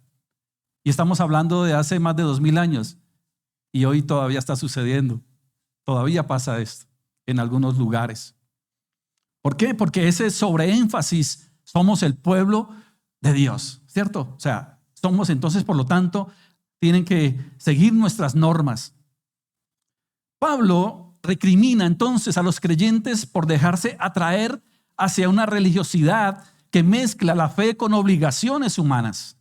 Y estamos hablando de hace más de 2000 años. Y hoy todavía está sucediendo. Todavía pasa esto en algunos lugares. ¿Por qué? Porque ese sobreénfasis, somos el pueblo de Dios, ¿cierto? O sea, somos entonces, por lo tanto, tienen que seguir nuestras normas. Pablo recrimina entonces a los creyentes por dejarse atraer hacia una religiosidad que mezcla la fe con obligaciones humanas.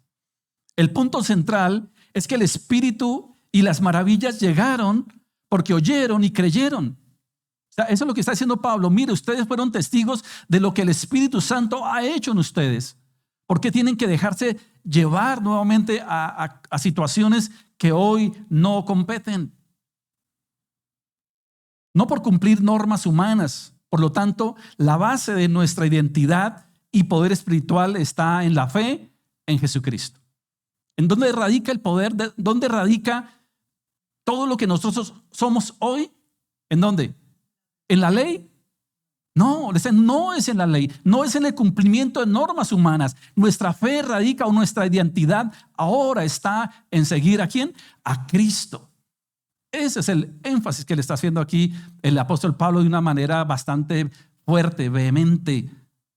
El punto central es que el Espíritu y las maravillas llegaron porque oyeron y creyeron. O sea, eso es lo que está diciendo Pablo. Mire, ustedes fueron testigos de lo que el Espíritu Santo ha hecho en ustedes. ¿Por qué tienen que dejarse llevar nuevamente a situaciones que hoy no competen? No por cumplir normas humanas. Por lo tanto, la base de nuestra identidad y poder espiritual está en la fe en Jesucristo. ¿En dónde radica el poder? ¿Dónde radica todo lo que nosotros somos hoy? ¿En dónde? ¿En la ley? No, no es en la ley, no es en el cumplimiento de normas humanas. Nuestra fe radica o nuestra identidad ahora está en seguir ¿a quién? A Cristo. Ese es el énfasis que le está haciendo aquí el apóstol Pablo de una manera bastante fuerte, vehemente,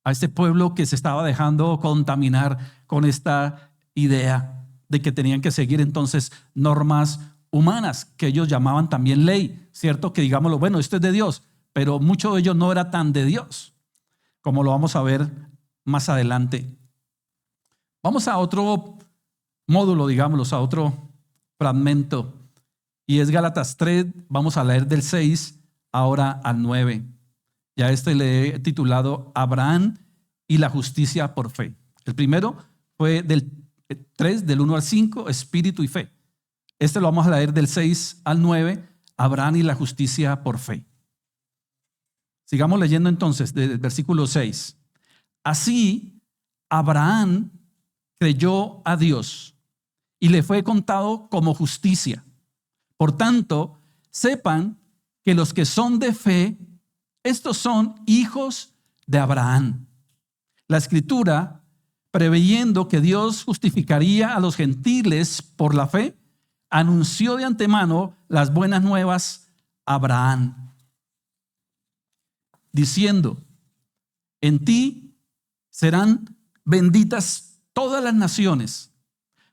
a este pueblo que se estaba dejando contaminar con esta idea de que tenían que seguir entonces normas humanas, que ellos llamaban también ley, ¿cierto? Que digámoslo, bueno, esto es de Dios, pero mucho de ello no era tan de Dios, como lo vamos a ver más adelante. Vamos a otro módulo, digámoslo, a otro fragmento, y es Gálatas 3, vamos a leer del 6 ahora al 9. Ya le he titulado Abraham y la justicia por fe. El primero fue del 3, del 1 al 5, espíritu y fe. Lo vamos a leer del 6 al 9, Abraham y la justicia por fe. Sigamos leyendo entonces del versículo 6. Así, Abraham creyó a Dios y le fue contado como justicia. Por tanto, sepan que los que son de fe, estos son hijos de Abraham. La Escritura, preveyendo que Dios justificaría a los gentiles por la fe, anunció de antemano las buenas nuevas a Abraham, diciendo: en ti serán benditas todas las naciones.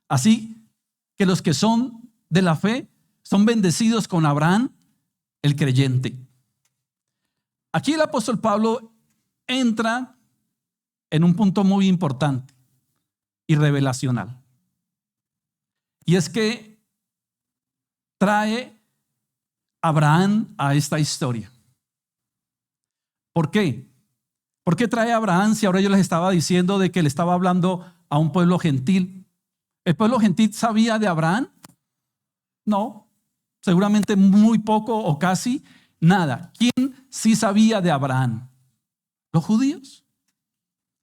Así que los que son de la fe son bendecidos con Abraham, el creyente. Aquí el apóstol Pablo entra en un punto muy importante y revelacional. Y es que trae Abraham a esta historia. ¿Por qué? ¿Por qué trae a Abraham si ahora yo les estaba diciendo de que le estaba hablando a un pueblo gentil? ¿El pueblo gentil sabía de Abraham? No, seguramente muy poco o casi nada. ¿Quién sí sabía de Abraham? Los judíos.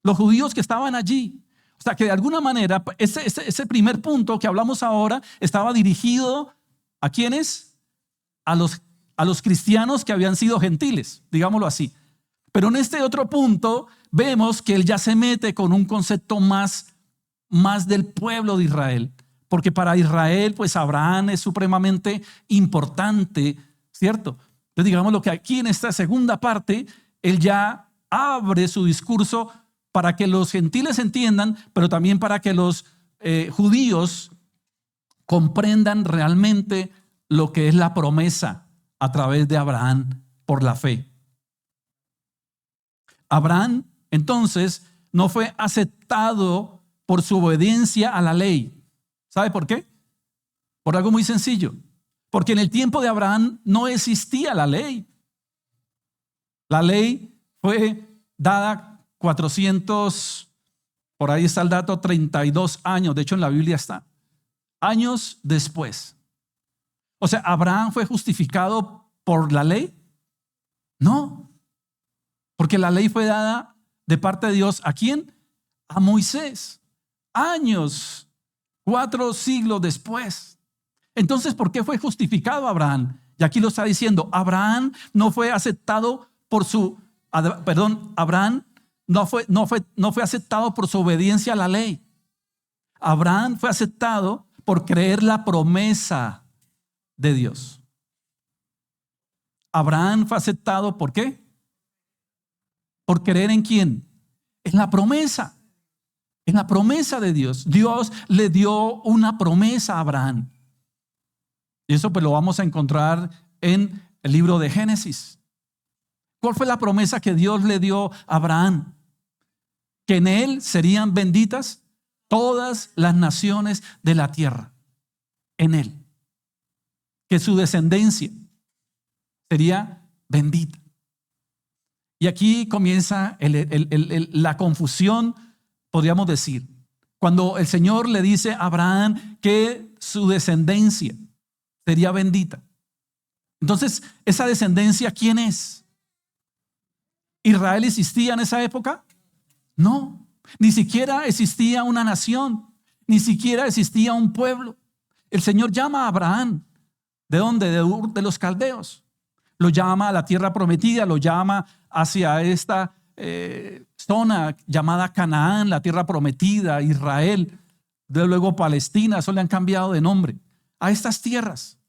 Los judíos que estaban allí. O sea que de alguna manera ese primer punto que hablamos ahora estaba dirigido ¿a quiénes? A los cristianos que habían sido gentiles, digámoslo así. Pero en este otro punto vemos que él ya se mete con un concepto más del pueblo de Israel. Porque para Israel, pues Abraham es supremamente importante, ¿cierto? Entonces digámoslo que aquí en esta segunda parte, él ya abre su discurso para que los gentiles entiendan, pero también para que los judíos comprendan realmente lo que es la promesa a través de Abraham por la fe. Abraham, entonces, no fue aceptado por su obediencia a la ley. ¿Sabe por qué? Por algo muy sencillo. Porque en el tiempo de Abraham no existía la ley. La ley fue dada 400, por ahí está el dato, 32 años. De hecho, en la Biblia está. Años después. O sea, ¿Abraham fue justificado por la ley? No. Porque la ley fue dada de parte de Dios. ¿A quién? A Moisés. Años, 4 siglos después. Entonces, ¿por qué fue justificado Abraham? Y aquí lo está diciendo. Abraham no fue aceptado por Abraham no fue aceptado por su obediencia a la ley. Abraham fue aceptado por creer la promesa de Dios. Abraham fue aceptado ¿por qué? ¿Por creer en quién? En la promesa. En la promesa de Dios. Dios le dio una promesa a Abraham. Y eso pues lo vamos a encontrar en el libro de Génesis. ¿Cuál fue la promesa que Dios le dio a Abraham? Que en él serían benditas todas las naciones de la tierra. En él. Que su descendencia sería bendita. Y aquí comienza la confusión, podríamos decir. Cuando el Señor le dice a Abraham que su descendencia sería bendita. Entonces, ¿esa descendencia quién es? ¿Israel existía en esa época? No, ni siquiera existía una nación, ni siquiera existía un pueblo. El Señor llama a Abraham. ¿De dónde? De Ur de los Caldeos. Lo llama a la tierra prometida, lo llama hacia esta zona llamada Canaán, la tierra prometida, Israel, de luego Palestina, eso le han cambiado de nombre, a estas tierras,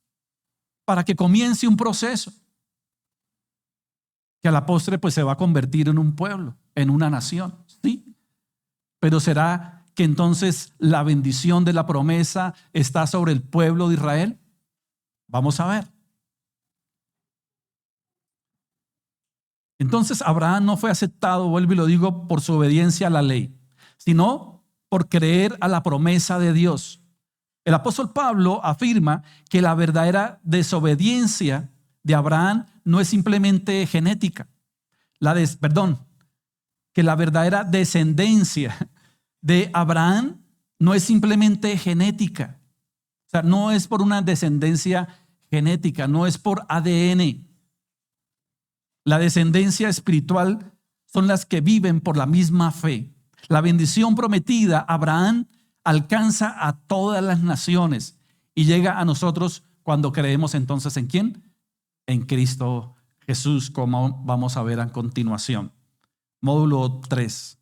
para que comience un proceso que a la postre pues se va a convertir en un pueblo, en una nación, sí, pero ¿será que entonces la bendición de la promesa está sobre el pueblo de Israel? Vamos a ver. Entonces Abraham no fue aceptado, vuelvo y lo digo, por su obediencia a la ley, sino por creer a la promesa de Dios. El apóstol Pablo afirma que la verdadera desobediencia de Abraham no es simplemente genética. Que la verdadera descendencia de Abraham no es simplemente genética. O sea, no es por una descendencia genética, no es por ADN. La descendencia espiritual son las que viven por la misma fe. La bendición prometida a Abraham alcanza a todas las naciones y llega a nosotros cuando creemos entonces ¿en quién? En Cristo Jesús, como vamos a ver a continuación. Módulo 3.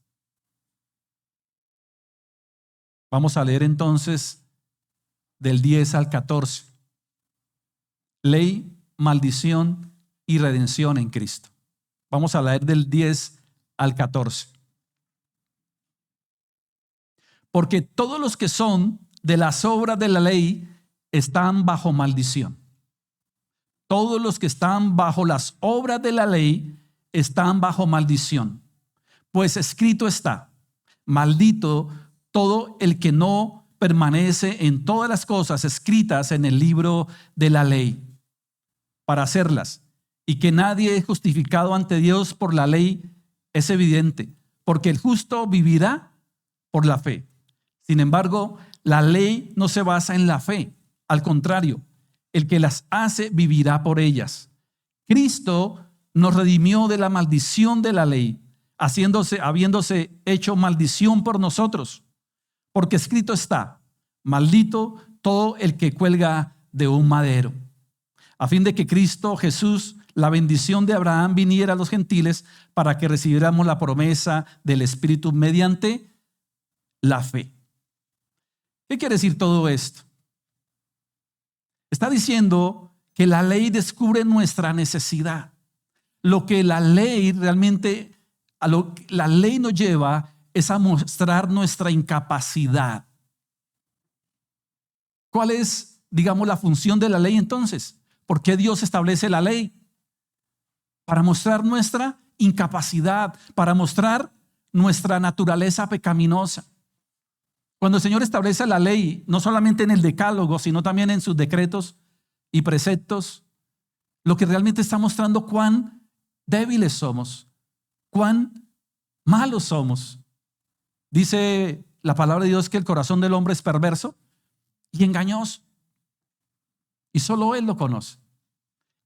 Vamos a leer entonces del 10 al 14. Ley, maldición y redención en Cristo. Vamos a leer del 10 al 14. Porque todos los que son de las obras de la ley están bajo maldición. Todos los que están bajo las obras de la ley están bajo maldición. Pues escrito está, maldito todo el que no permanece en todas las cosas escritas en el libro de la ley para hacerlas. Y que nadie es justificado ante Dios por la ley es evidente, porque el justo vivirá por la fe. Sin embargo, la ley no se basa en la fe. Al contrario, el que las hace vivirá por ellas. Cristo nos redimió de la maldición de la ley, habiéndose hecho maldición por nosotros. Porque escrito está, maldito todo el que cuelga de un madero. A fin de que Cristo Jesús, la bendición de Abraham, viniera a los gentiles para que recibiéramos la promesa del Espíritu mediante la fe. ¿Qué quiere decir todo esto? Está diciendo que la ley descubre nuestra necesidad. Lo que la ley realmente, a lo que la ley nos lleva es a mostrar nuestra incapacidad. ¿Cuál es, digamos, la función de la ley entonces? ¿Por qué Dios establece la ley? Para mostrar nuestra incapacidad, para mostrar nuestra naturaleza pecaminosa. Cuando el Señor establece la ley, no solamente en el decálogo, sino también en sus decretos y preceptos, lo que realmente está mostrando cuán débiles somos, cuán malos somos. Dice la palabra de Dios que el corazón del hombre es perverso y engañoso. Y solo Él lo conoce.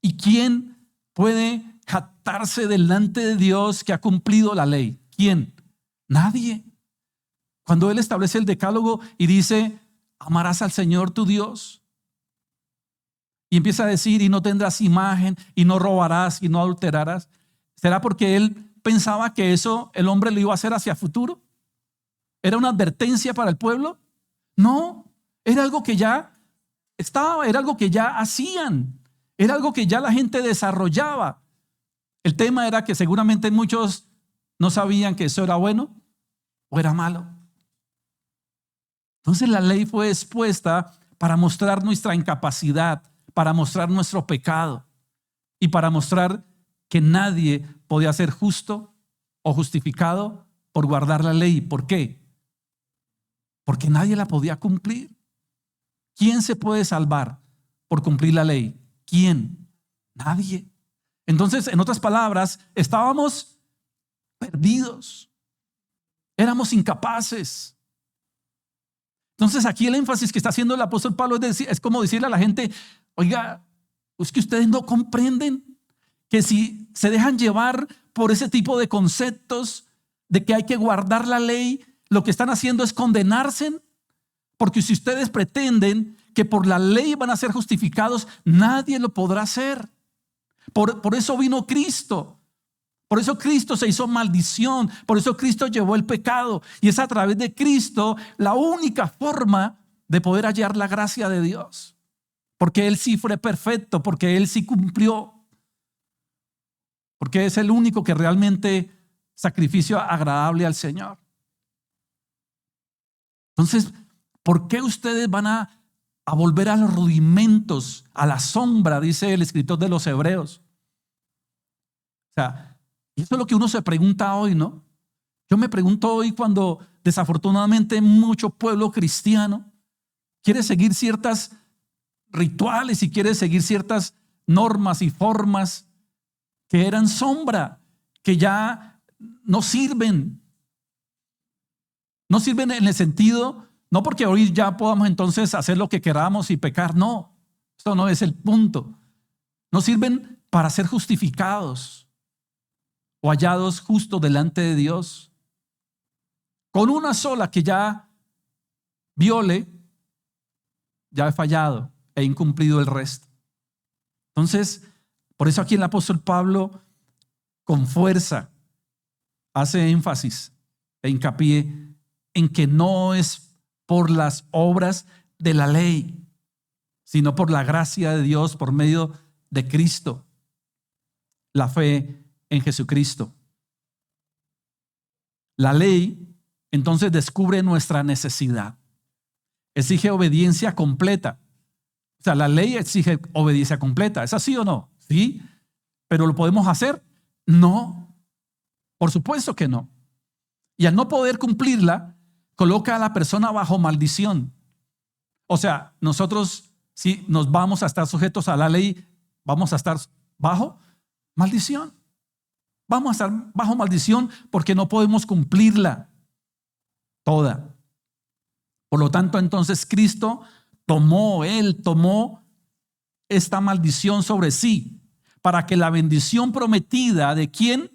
¿Y quién puede jactarse delante de Dios que ha cumplido la ley? ¿Quién? Nadie. Cuando Él establece el decálogo y dice, amarás al Señor tu Dios. Y empieza a decir, y no tendrás imagen, y no robarás, y no adulterarás. ¿Será porque Él pensaba que eso el hombre lo iba a hacer hacia futuro? ¿Era una advertencia para el pueblo? No, era algo que ya estaba, era algo que ya hacían, era algo que ya la gente desarrollaba. El tema era que seguramente muchos no sabían que eso era bueno o era malo. Entonces la ley fue expuesta para mostrar nuestra incapacidad, para mostrar nuestro pecado. y para mostrar que nadie podía ser justo o justificado por guardar la ley. ¿Por qué? Porque nadie la podía cumplir. ¿Quién se puede salvar por cumplir la ley? ¿Quién? Nadie. Entonces, en otras palabras, estábamos perdidos. Éramos incapaces. Entonces, aquí el énfasis que está haciendo el apóstol Pablo es como decirle a la gente, oiga, es que ustedes no comprenden que si se dejan llevar por ese tipo de conceptos de que hay que guardar la ley, lo que están haciendo es condenarse, porque si ustedes pretenden que por la ley van a ser justificados, nadie lo podrá hacer. Por eso vino Cristo. Por eso Cristo se hizo maldición. Por eso Cristo llevó el pecado. Y es a través de Cristo la única forma de poder hallar la gracia de Dios. Porque Él sí fue perfecto, porque Él sí cumplió. Porque es el único que realmente sacrificio agradable al Señor. Entonces, ¿por qué ustedes van a volver a los rudimentos, a la sombra, dice el escritor de los Hebreos? O sea, eso es lo que uno se pregunta hoy, ¿no? Yo me pregunto hoy cuando desafortunadamente mucho pueblo cristiano quiere seguir ciertas rituales y quiere seguir ciertas normas y formas que eran sombra, que ya no sirven. No sirven en el sentido, no porque hoy ya podamos entonces hacer lo que queramos y pecar, no. Esto no es el punto. No sirven para ser justificados o hallados justos delante de Dios. Con una sola que ya viole, ya he fallado, he incumplido el resto. Entonces, por eso aquí el apóstol Pablo con fuerza hace énfasis e hincapié en que no es por las obras de la ley, sino por la gracia de Dios por medio de Cristo, la fe en Jesucristo. La ley entonces descubre nuestra necesidad, exige obediencia completa. O sea, la ley exige obediencia completa. ¿Es así o no? Sí. ¿Pero lo podemos hacer? No. Por supuesto que no. Y al no poder cumplirla, coloca a la persona bajo maldición. O sea, nosotros, si nos vamos a estar sujetos a la ley, vamos a estar bajo maldición. Vamos a estar bajo maldición porque no podemos cumplirla toda. Por lo tanto, entonces Cristo Él tomó esta maldición sobre sí para que la bendición prometida de ¿quién?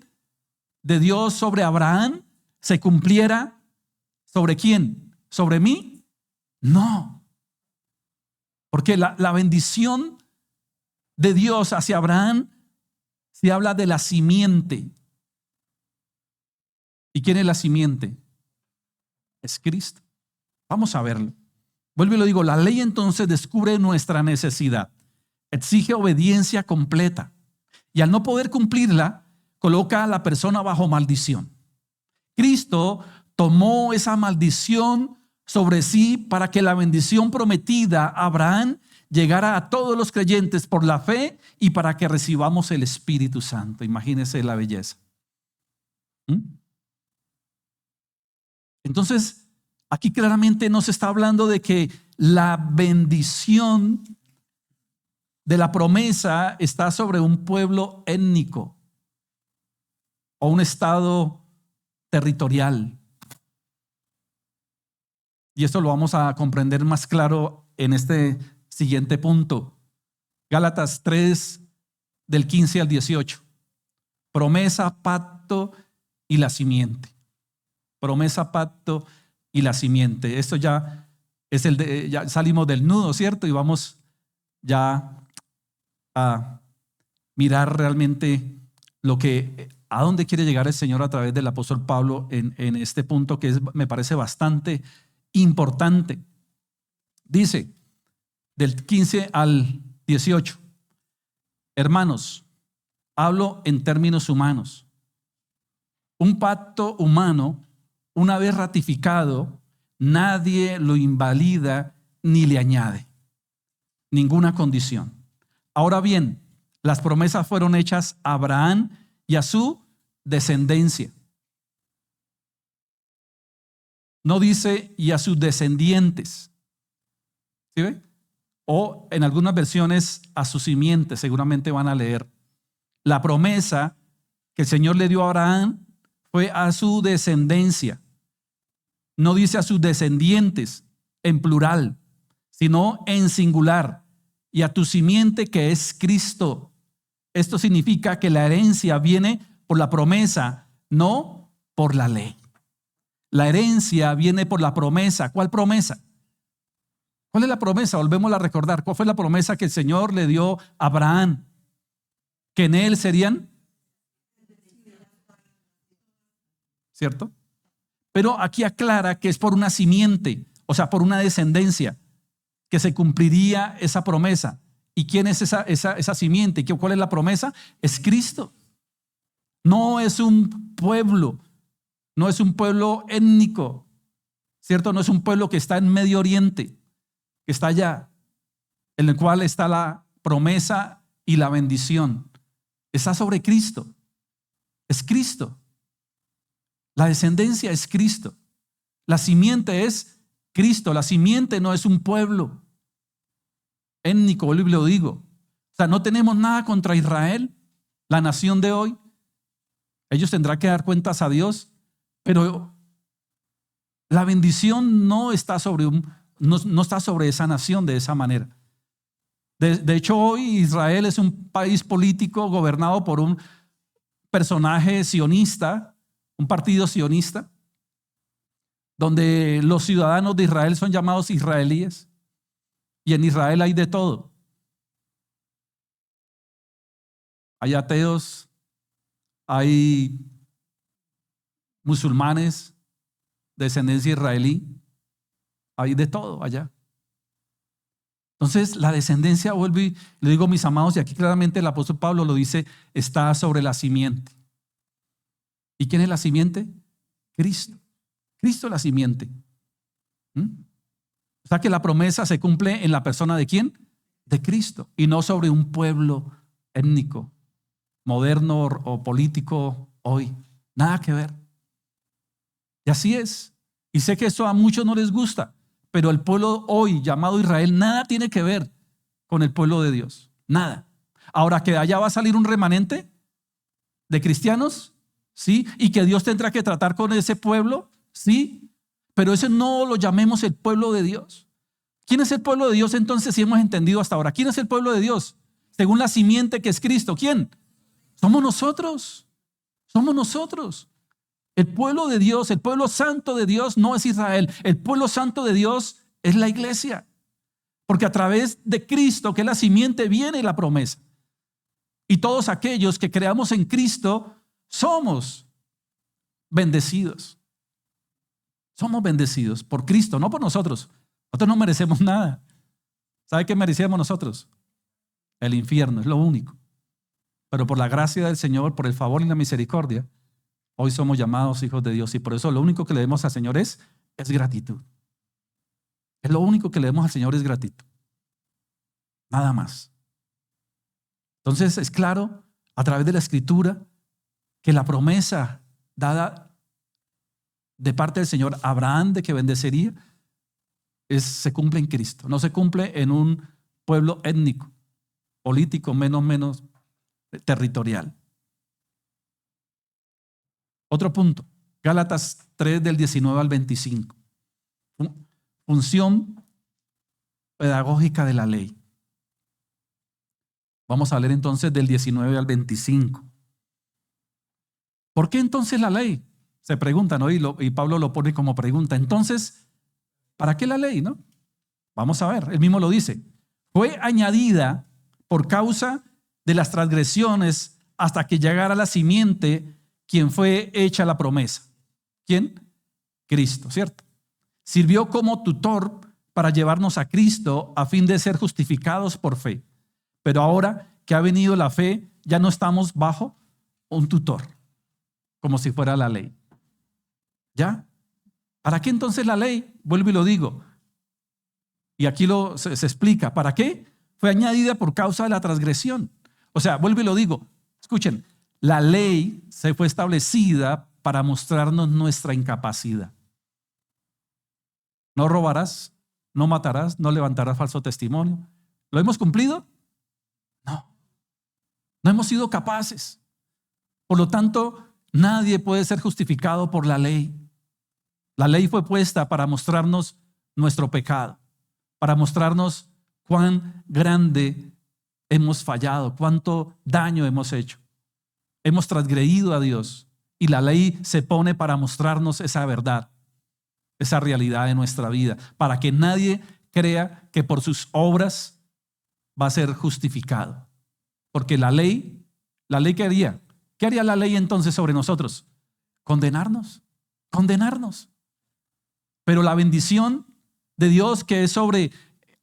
De Dios sobre Abraham se cumpliera. ¿Sobre quién? ¿Sobre mí? No. Porque la bendición de Dios hacia Abraham se habla de la simiente. ¿Y quién es la simiente? Es Cristo. Vamos a verlo. Vuelvo y lo digo, la ley entonces descubre nuestra necesidad, exige obediencia completa y al no poder cumplirla, coloca a la persona bajo maldición. Cristo tomó esa maldición sobre sí para que la bendición prometida a Abraham llegara a todos los creyentes por la fe y para que recibamos el Espíritu Santo. Imagínense la belleza. Entonces, aquí claramente nos está hablando de que la bendición de la promesa está sobre un pueblo étnico o un estado territorial. Y esto lo vamos a comprender más claro en este siguiente punto. Gálatas 3, del 15 al 18. Promesa, pacto y la simiente. Promesa, pacto y la simiente. Esto ya es ya salimos del nudo, ¿cierto? Y vamos ya a mirar realmente a dónde quiere llegar el Señor a través del apóstol Pablo en este punto que me parece bastante importante. Dice, del 15 al 18, hermanos, hablo en términos humanos. Un pacto humano, una vez ratificado, nadie lo invalida ni le añade ninguna condición. Ahora bien, Las promesas fueron hechas a Abraham y a su descendencia. No dice y a sus descendientes. ¿Sí ve? O en algunas versiones a su simiente, seguramente van a leer. La promesa que el Señor le dio a Abraham fue a su descendencia. No dice a sus descendientes en plural, sino en singular. Y a tu simiente, que es Cristo. Esto significa que la herencia viene por la promesa, no por la ley. La herencia viene por la promesa. ¿Cuál promesa? ¿Cuál es la promesa? Volvemos a recordar. ¿Cuál fue la promesa que el Señor le dio a Abraham? Que en él serían, ¿cierto? Pero aquí aclara que es por una simiente, o sea, por una descendencia, que se cumpliría esa promesa. ¿Y quién es esa simiente? ¿Cuál es la promesa? Es Cristo. No es un pueblo, no es un pueblo étnico, ¿cierto? No es un pueblo que está en Medio Oriente, que está allá, en el cual está la promesa y la bendición. Está sobre Cristo. Es Cristo. La descendencia es Cristo. La simiente es Cristo. La simiente no es un pueblo étnico, lo digo. O sea, no tenemos nada contra Israel, la nación de hoy. Ellos tendrán que dar cuentas a Dios, pero la bendición no está sobre no está sobre esa nación de esa manera. De hecho, hoy Israel es un país político gobernado por un personaje sionista, un partido sionista, donde los ciudadanos de Israel son llamados israelíes. Y en Israel hay de todo. Hay ateos, hay musulmanes de descendencia israelí, hay de todo allá. Entonces la descendencia, vuelve y le digo, mis amados, y aquí claramente el apóstol Pablo lo dice, está sobre la simiente. ¿Y quién es la simiente? Cristo. Cristo es la simiente. O sea que la promesa se cumple en la persona ¿de quién? De Cristo, y no sobre un pueblo étnico, moderno o político hoy. Nada que ver. Y así es. Y sé que esto a muchos no les gusta, pero el pueblo hoy llamado Israel nada tiene que ver con el pueblo de Dios. Nada. Ahora, que de allá va a salir un remanente de cristianos, sí, y que Dios tendrá que tratar con ese pueblo, sí, pero ese no lo llamemos el pueblo de Dios. ¿Quién es el pueblo de Dios entonces, si hemos entendido hasta ahora? ¿Quién es el pueblo de Dios? Según la simiente que es Cristo. ¿Quién? Somos nosotros. Somos nosotros. El pueblo de Dios, el pueblo santo de Dios no es Israel. El pueblo santo de Dios es la iglesia. Porque a través de Cristo, que es la simiente, viene la promesa. Y todos aquellos que creamos en Cristo somos bendecidos. Somos bendecidos por Cristo, no por nosotros. Nosotros no merecemos nada. ¿Sabe qué merecíamos nosotros? El infierno, es lo único. Pero por la gracia del Señor, por el favor y la misericordia, hoy somos llamados hijos de Dios. Y por eso lo único que le demos al Señor es gratitud. Es lo único que le demos al Señor es gratitud. Nada más. Entonces es claro a través de la Escritura que la promesa dada de parte del Señor a Abraham de que bendecería se cumple en Cristo. No se cumple en un pueblo étnico, político, menos territorial. Otro punto, Gálatas 3 del 19 al 25. Función pedagógica de la ley. Vamos a leer entonces del 19 al 25. ¿Por qué entonces la ley? Se preguntan, ¿no? Y Pablo lo pone como pregunta. Entonces, ¿para qué la ley, no? Vamos a ver, él mismo lo dice. Fue añadida por causa de las transgresiones hasta que llegara la simiente, quien fue hecha la promesa. ¿Quién? Cristo, ¿cierto? Sirvió como tutor para llevarnos a Cristo a fin de ser justificados por fe. Pero ahora que ha venido la fe, ya no estamos bajo un tutor, como si fuera la ley. ¿Ya? ¿Para qué entonces la ley? Vuelvo y lo digo. Y aquí se explica. ¿Para qué? Fue añadida por causa de la transgresión. O sea, vuelvo y lo digo, escuchen, la ley se fue establecida para mostrarnos nuestra incapacidad. No robarás, no matarás, no levantarás falso testimonio. ¿Lo hemos cumplido? No. No hemos sido capaces. Por lo tanto, nadie puede ser justificado por la ley. La ley fue puesta para mostrarnos nuestro pecado, para mostrarnos cuán grande hemos fallado, cuánto daño hemos hecho. Hemos transgredido a Dios y la ley se pone para mostrarnos esa verdad, esa realidad de nuestra vida, para que nadie crea que por sus obras va a ser justificado. Porque la ley ¿qué haría? ¿Qué haría la ley entonces sobre nosotros? Condenarnos. Pero la bendición de Dios que es sobre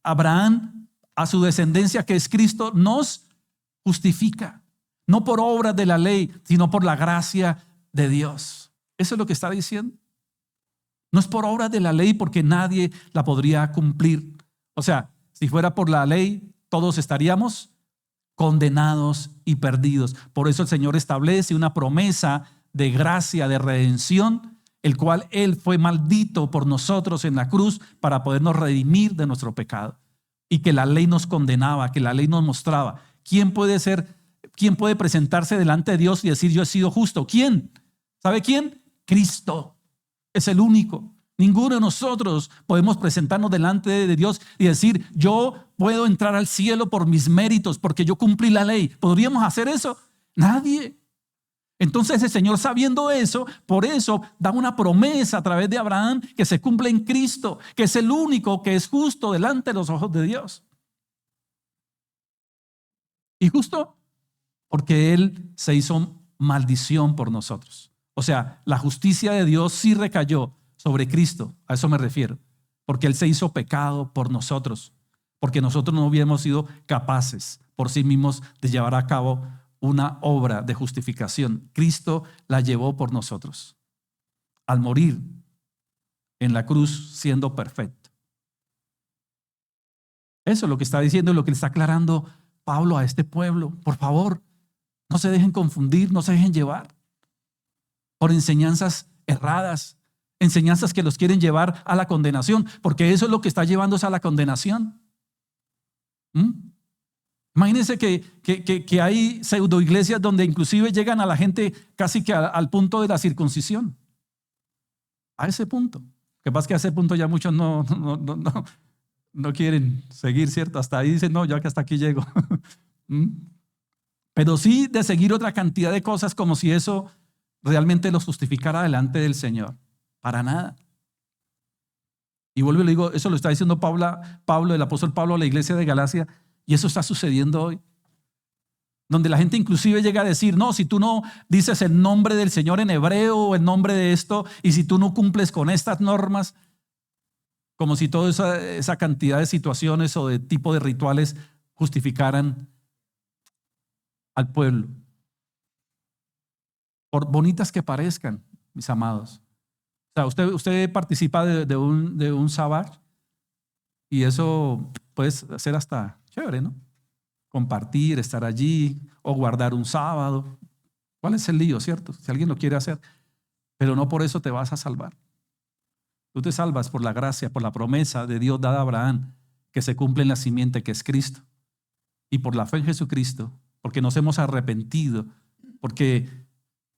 Abraham, a su descendencia que es Cristo, nos justifica. No por obras de la ley, sino por la gracia de Dios. Eso es lo que está diciendo. No es por obras de la ley porque nadie la podría cumplir. O sea, si fuera por la ley, todos estaríamos condenados y perdidos. Por eso el Señor establece una promesa de gracia, de redención, el cual Él fue maldito por nosotros en la cruz para podernos redimir de nuestro pecado. Y que la ley nos condenaba, que la ley nos mostraba. ¿Quién puede presentarse delante de Dios y decir yo he sido justo? ¿Quién? ¿Sabe quién? Cristo. Es el único. Ninguno de nosotros podemos presentarnos delante de Dios y decir yo puedo entrar al cielo por mis méritos porque yo cumplí la ley. ¿Podríamos hacer eso? Nadie. Entonces el Señor, sabiendo eso, por eso da una promesa a través de Abraham que se cumple en Cristo, que es el único que es justo delante de los ojos de Dios. Y justo porque Él se hizo maldición por nosotros. O sea, la justicia de Dios sí recayó sobre Cristo, a eso me refiero, porque Él se hizo pecado por nosotros, porque nosotros no hubiéramos sido capaces por sí mismos de llevar a cabo una obra de justificación. Cristo la llevó por nosotros, al morir en la cruz siendo perfecto. Eso es lo que está diciendo y lo que le está aclarando Pablo a este pueblo. Por favor, no se dejen confundir, no se dejen llevar por enseñanzas erradas, enseñanzas que los quieren llevar a la condenación, porque eso es lo que está llevándose a la condenación. Imagínense que hay pseudo iglesias donde inclusive llegan a la gente casi que al punto de la circuncisión. A ese punto. Lo que pasa es que a ese punto ya muchos no quieren seguir, ¿cierto? Hasta ahí dicen, no, yo que hasta aquí llego. Pero sí de seguir otra cantidad de cosas como si eso realmente los justificara delante del Señor. Para nada. Y vuelvo y le digo, eso lo está diciendo Pablo, el apóstol Pablo a la iglesia de Galacia, y eso está sucediendo hoy. Donde la gente inclusive llega a decir, no, si tú no dices el nombre del Señor en hebreo o el nombre de esto, y si tú no cumples con estas normas, como si toda esa cantidad de situaciones o de tipo de rituales justificaran al pueblo. Por bonitas que parezcan, mis amados. O sea, usted participa de un sabbat y eso puede ser hasta chévere, ¿no? Compartir, estar allí o guardar un sábado. ¿Cuál es el lío, cierto? Si alguien lo quiere hacer, pero no por eso te vas a salvar. Tú te salvas por la gracia, por la promesa de Dios dada a Abraham, que se cumple en la simiente que es Cristo. Y por la fe en Jesucristo, porque nos hemos arrepentido, porque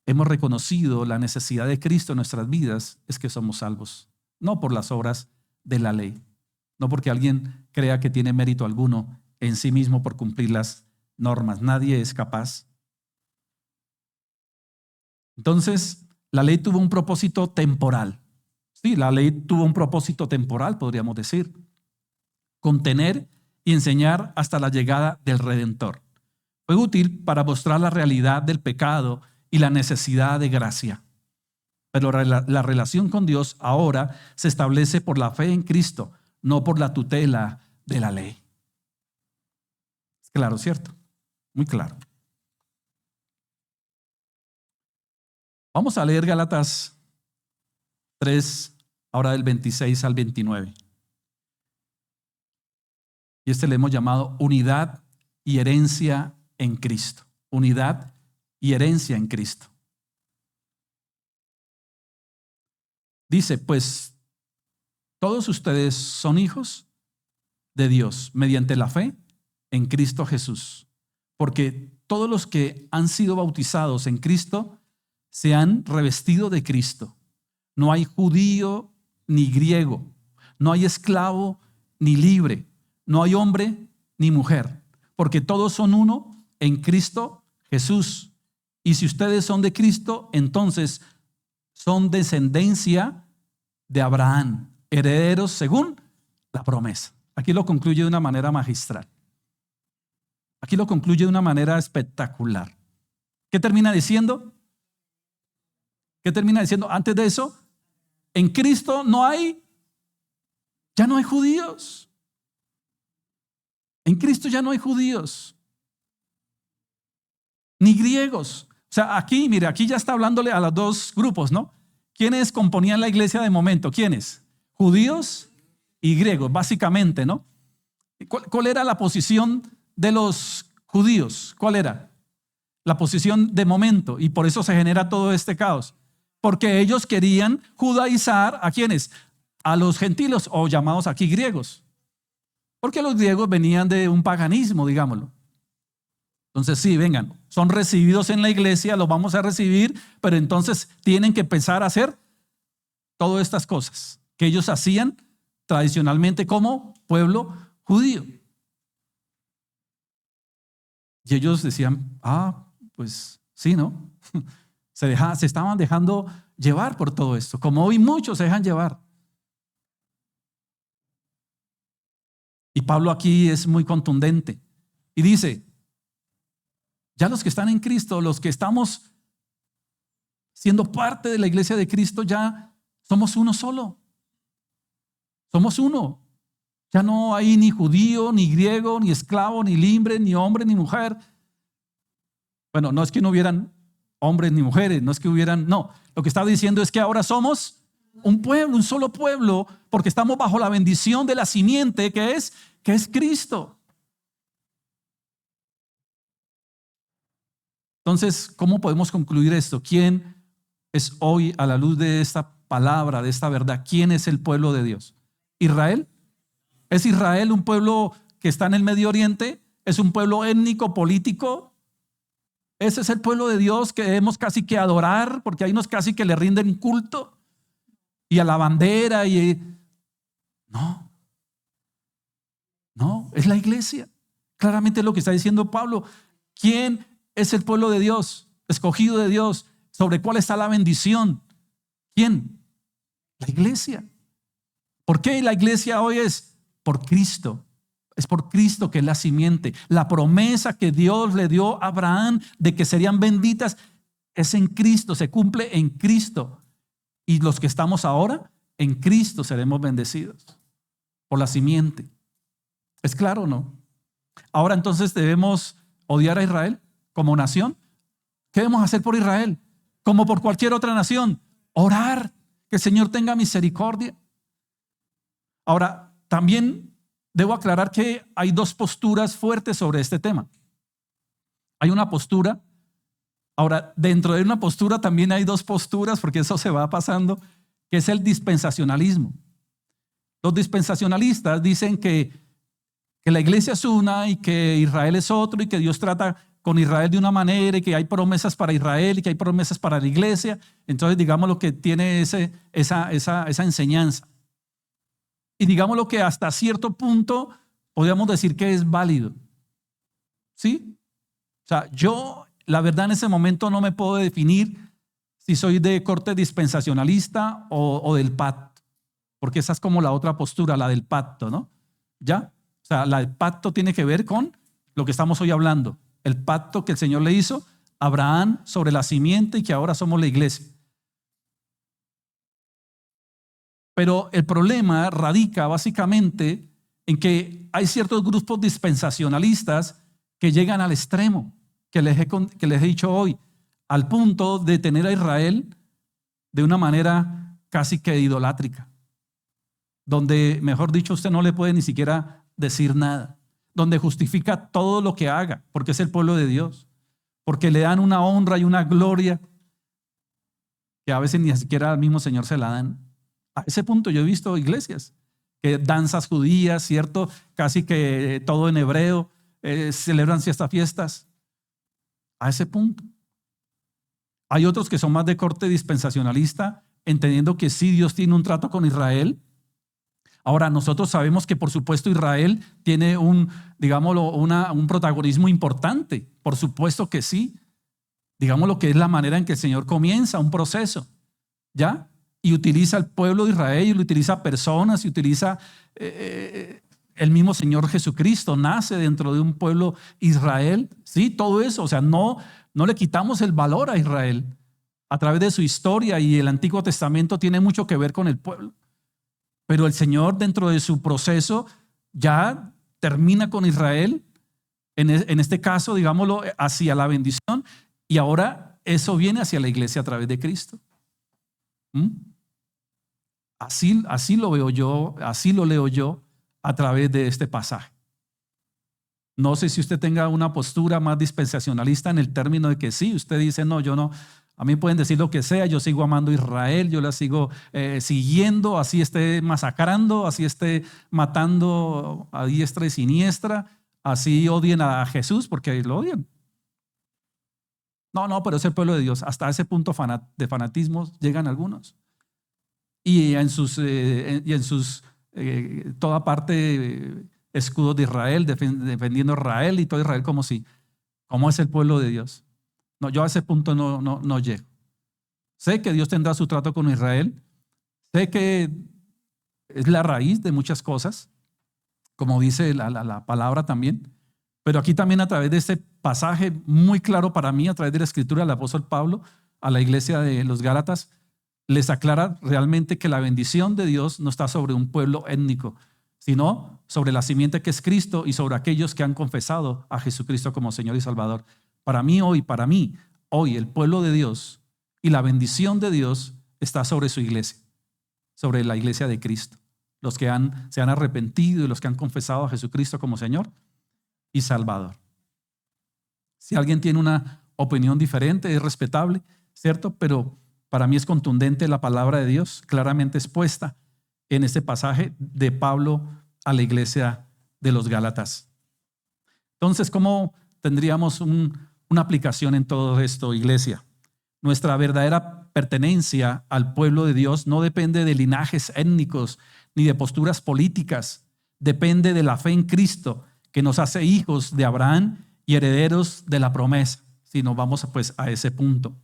hemos reconocido la necesidad de Cristo en nuestras vidas, es que somos salvos. No por las obras de la ley, no porque alguien crea que tiene mérito alguno en sí mismo por cumplir las normas. Nadie es capaz. Entonces, la ley tuvo un propósito temporal. Sí, la ley tuvo un propósito temporal, podríamos decir. Contener y enseñar hasta la llegada del Redentor. Fue útil para mostrar la realidad del pecado y la necesidad de gracia. Pero la relación con Dios ahora se establece por la fe en Cristo, no por la tutela de la ley. Es claro, ¿cierto? Muy claro. Vamos a leer Gálatas 3, ahora del 26 al 29. Y le hemos llamado unidad y herencia en Cristo. Unidad y herencia en Cristo. Dice, pues todos ustedes son hijos de Dios mediante la fe en Cristo Jesús. Porque todos los que han sido bautizados en Cristo se han revestido de Cristo. No hay judío ni griego, no hay esclavo ni libre, no hay hombre ni mujer, porque todos son uno en Cristo Jesús. Y si ustedes son de Cristo, entonces son descendencia de Abraham, herederos según la promesa. Aquí lo concluye de una manera magistral. Aquí lo concluye de una manera espectacular. ¿Qué termina diciendo? ¿Qué termina diciendo? Antes de eso, en Cristo ya no hay judíos. En Cristo ya no hay judíos, ni griegos. O sea, aquí, mire, aquí ya está hablándole a los dos grupos, ¿no? ¿Quiénes componían la iglesia de momento? ¿Quiénes? Judíos y griegos, básicamente, ¿no? ¿Cuál era la posición de los judíos? ¿Cuál era? La posición de momento, y por eso se genera todo este caos. Porque ellos querían judaizar ¿a quiénes? A los gentiles, o llamados aquí griegos. Porque los griegos venían de un paganismo, digámoslo. Entonces sí, vengan, son recibidos en la iglesia, los vamos a recibir, pero entonces tienen que empezar a hacer todas estas cosas que ellos hacían tradicionalmente como pueblo judío. Y ellos decían, pues sí, ¿no? Se estaban dejando llevar por todo esto, como hoy muchos se dejan llevar. Y Pablo aquí es muy contundente y dice, ya los que están en Cristo, los que estamos siendo parte de la iglesia de Cristo, ya somos uno solo. Somos uno. Ya no hay ni judío, ni griego, ni esclavo, ni libre, ni hombre, ni mujer. Bueno, no es que no hubieran hombres ni mujeres, no es que hubieran, no. Lo que está diciendo es que ahora somos un pueblo, un solo pueblo, porque estamos bajo la bendición de la simiente que es Cristo. Entonces, ¿cómo podemos concluir esto? ¿Quién es hoy, a la luz de esta palabra, de esta verdad, quién es el pueblo de Dios? ¿Israel? ¿Es Israel un pueblo que está en el Medio Oriente? ¿Es un pueblo étnico, político? ¿Ese es el pueblo de Dios que debemos casi que adorar? Porque hay unos casi que le rinden culto y a la bandera No, es la iglesia. Claramente es lo que está diciendo Pablo. ¿Quién es el pueblo de Dios, escogido de Dios, sobre cuál está la bendición? ¿Quién? La iglesia. ¿Por qué la iglesia hoy es? Por Cristo. Es por Cristo que es la simiente. La promesa que Dios le dio a Abraham de que serían benditas es en Cristo, se cumple en Cristo. Y los que estamos ahora en Cristo seremos bendecidos por la simiente. ¿Es claro o no? Ahora entonces debemos odiar a Israel como nación. ¿Qué debemos hacer por Israel? Como por cualquier otra nación. Orar, que el Señor tenga misericordia. Ahora, también debo aclarar que hay dos posturas fuertes sobre este tema. Hay una postura. Ahora, dentro de una postura también hay dos posturas, porque eso se va pasando, que es el dispensacionalismo. Los dispensacionalistas dicen que la iglesia es una y que Israel es otro y que Dios trata con Israel de una manera y que hay promesas para Israel y que hay promesas para la iglesia. Entonces, digamos lo que tiene esa enseñanza. Y digamos lo que hasta cierto punto podríamos decir que es válido. ¿Sí? O sea, yo, la verdad, en ese momento no me puedo definir si soy de corte dispensacionalista o del pacto, porque esa es como la otra postura, la del pacto, ¿no? ¿Ya? O sea, el pacto tiene que ver con lo que estamos hoy hablando. El pacto que el Señor le hizo a Abraham sobre la simiente y que ahora somos la iglesia. Pero el problema radica básicamente en que hay ciertos grupos dispensacionalistas que llegan al extremo, que les he dicho hoy, al punto de tener a Israel de una manera casi que idolátrica, donde, mejor dicho, usted no le puede ni siquiera decir nada. donde justifica todo lo que haga, porque es el pueblo de Dios, porque le dan una honra y una gloria que a veces ni siquiera al mismo Señor se la dan. A ese punto yo he visto iglesias que danzas judías, ¿cierto? Casi que todo en hebreo, celebran fiestas. A ese punto. Hay otros que son más de corte dispensacionalista, entendiendo que sí, Dios tiene un trato con Israel. Ahora, nosotros sabemos que por supuesto Israel tiene un protagonismo importante. Por supuesto que sí. Digámoslo que es la manera en que el Señor comienza un proceso, ¿ya? Y utiliza al pueblo de Israel, y lo utiliza personas, y utiliza el mismo Señor Jesucristo, nace dentro de un pueblo Israel. Sí, todo eso, o sea, no le quitamos el valor a Israel. A través de su historia, y el Antiguo Testamento tiene mucho que ver con el pueblo. Pero el Señor, dentro de su proceso, ya termina con Israel, en este caso, digámoslo, hacia la bendición, y ahora eso viene hacia la iglesia a través de Cristo. Así lo veo yo, así lo leo yo a través de este pasaje. No sé si usted tenga una postura más dispensacionalista en el término de que sí, usted dice, no, yo no. A mí pueden decir lo que sea, yo sigo amando a Israel, yo la sigo siguiendo, así esté masacrando, así esté matando a diestra y siniestra, así odien a Jesús porque lo odian. No, pero es el pueblo de Dios. Hasta ese punto de fanatismo llegan algunos. Y en sus toda parte escudos de Israel, defendiendo a Israel y todo Israel como es el pueblo de Dios. No, yo a ese punto no llego. Sé que Dios tendrá su trato con Israel. Sé que es la raíz de muchas cosas, como dice la palabra también. Pero aquí también, a través de este pasaje muy claro para mí, a través de la escritura del apóstol Pablo a la iglesia de los Gálatas, les aclara realmente que la bendición de Dios no está sobre un pueblo étnico, sino sobre la simiente que es Cristo y sobre aquellos que han confesado a Jesucristo como Señor y Salvador. Para mí hoy, el pueblo de Dios y la bendición de Dios está sobre su iglesia, sobre la iglesia de Cristo. Los que se han arrepentido y los que han confesado a Jesucristo como Señor y Salvador. Si alguien tiene una opinión diferente, es respetable, ¿cierto? Pero para mí es contundente la palabra de Dios, claramente expuesta en este pasaje de Pablo a la iglesia de los Gálatas. Entonces, ¿cómo tendríamos una aplicación en todo esto, iglesia? Nuestra verdadera pertenencia al pueblo de Dios no depende de linajes étnicos ni de posturas políticas. Depende de la fe en Cristo, que nos hace hijos de Abraham y herederos de la promesa. Si nos vamos pues a ese punto.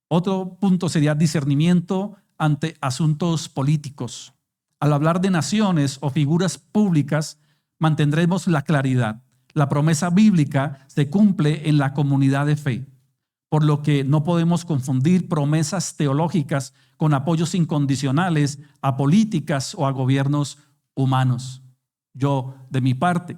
Otro punto sería discernimiento ante asuntos políticos. Al hablar de naciones o figuras públicas, mantendremos la claridad. La promesa bíblica se cumple en la comunidad de fe, por lo que no podemos confundir promesas teológicas con apoyos incondicionales a políticas o a gobiernos humanos. Yo, de mi parte,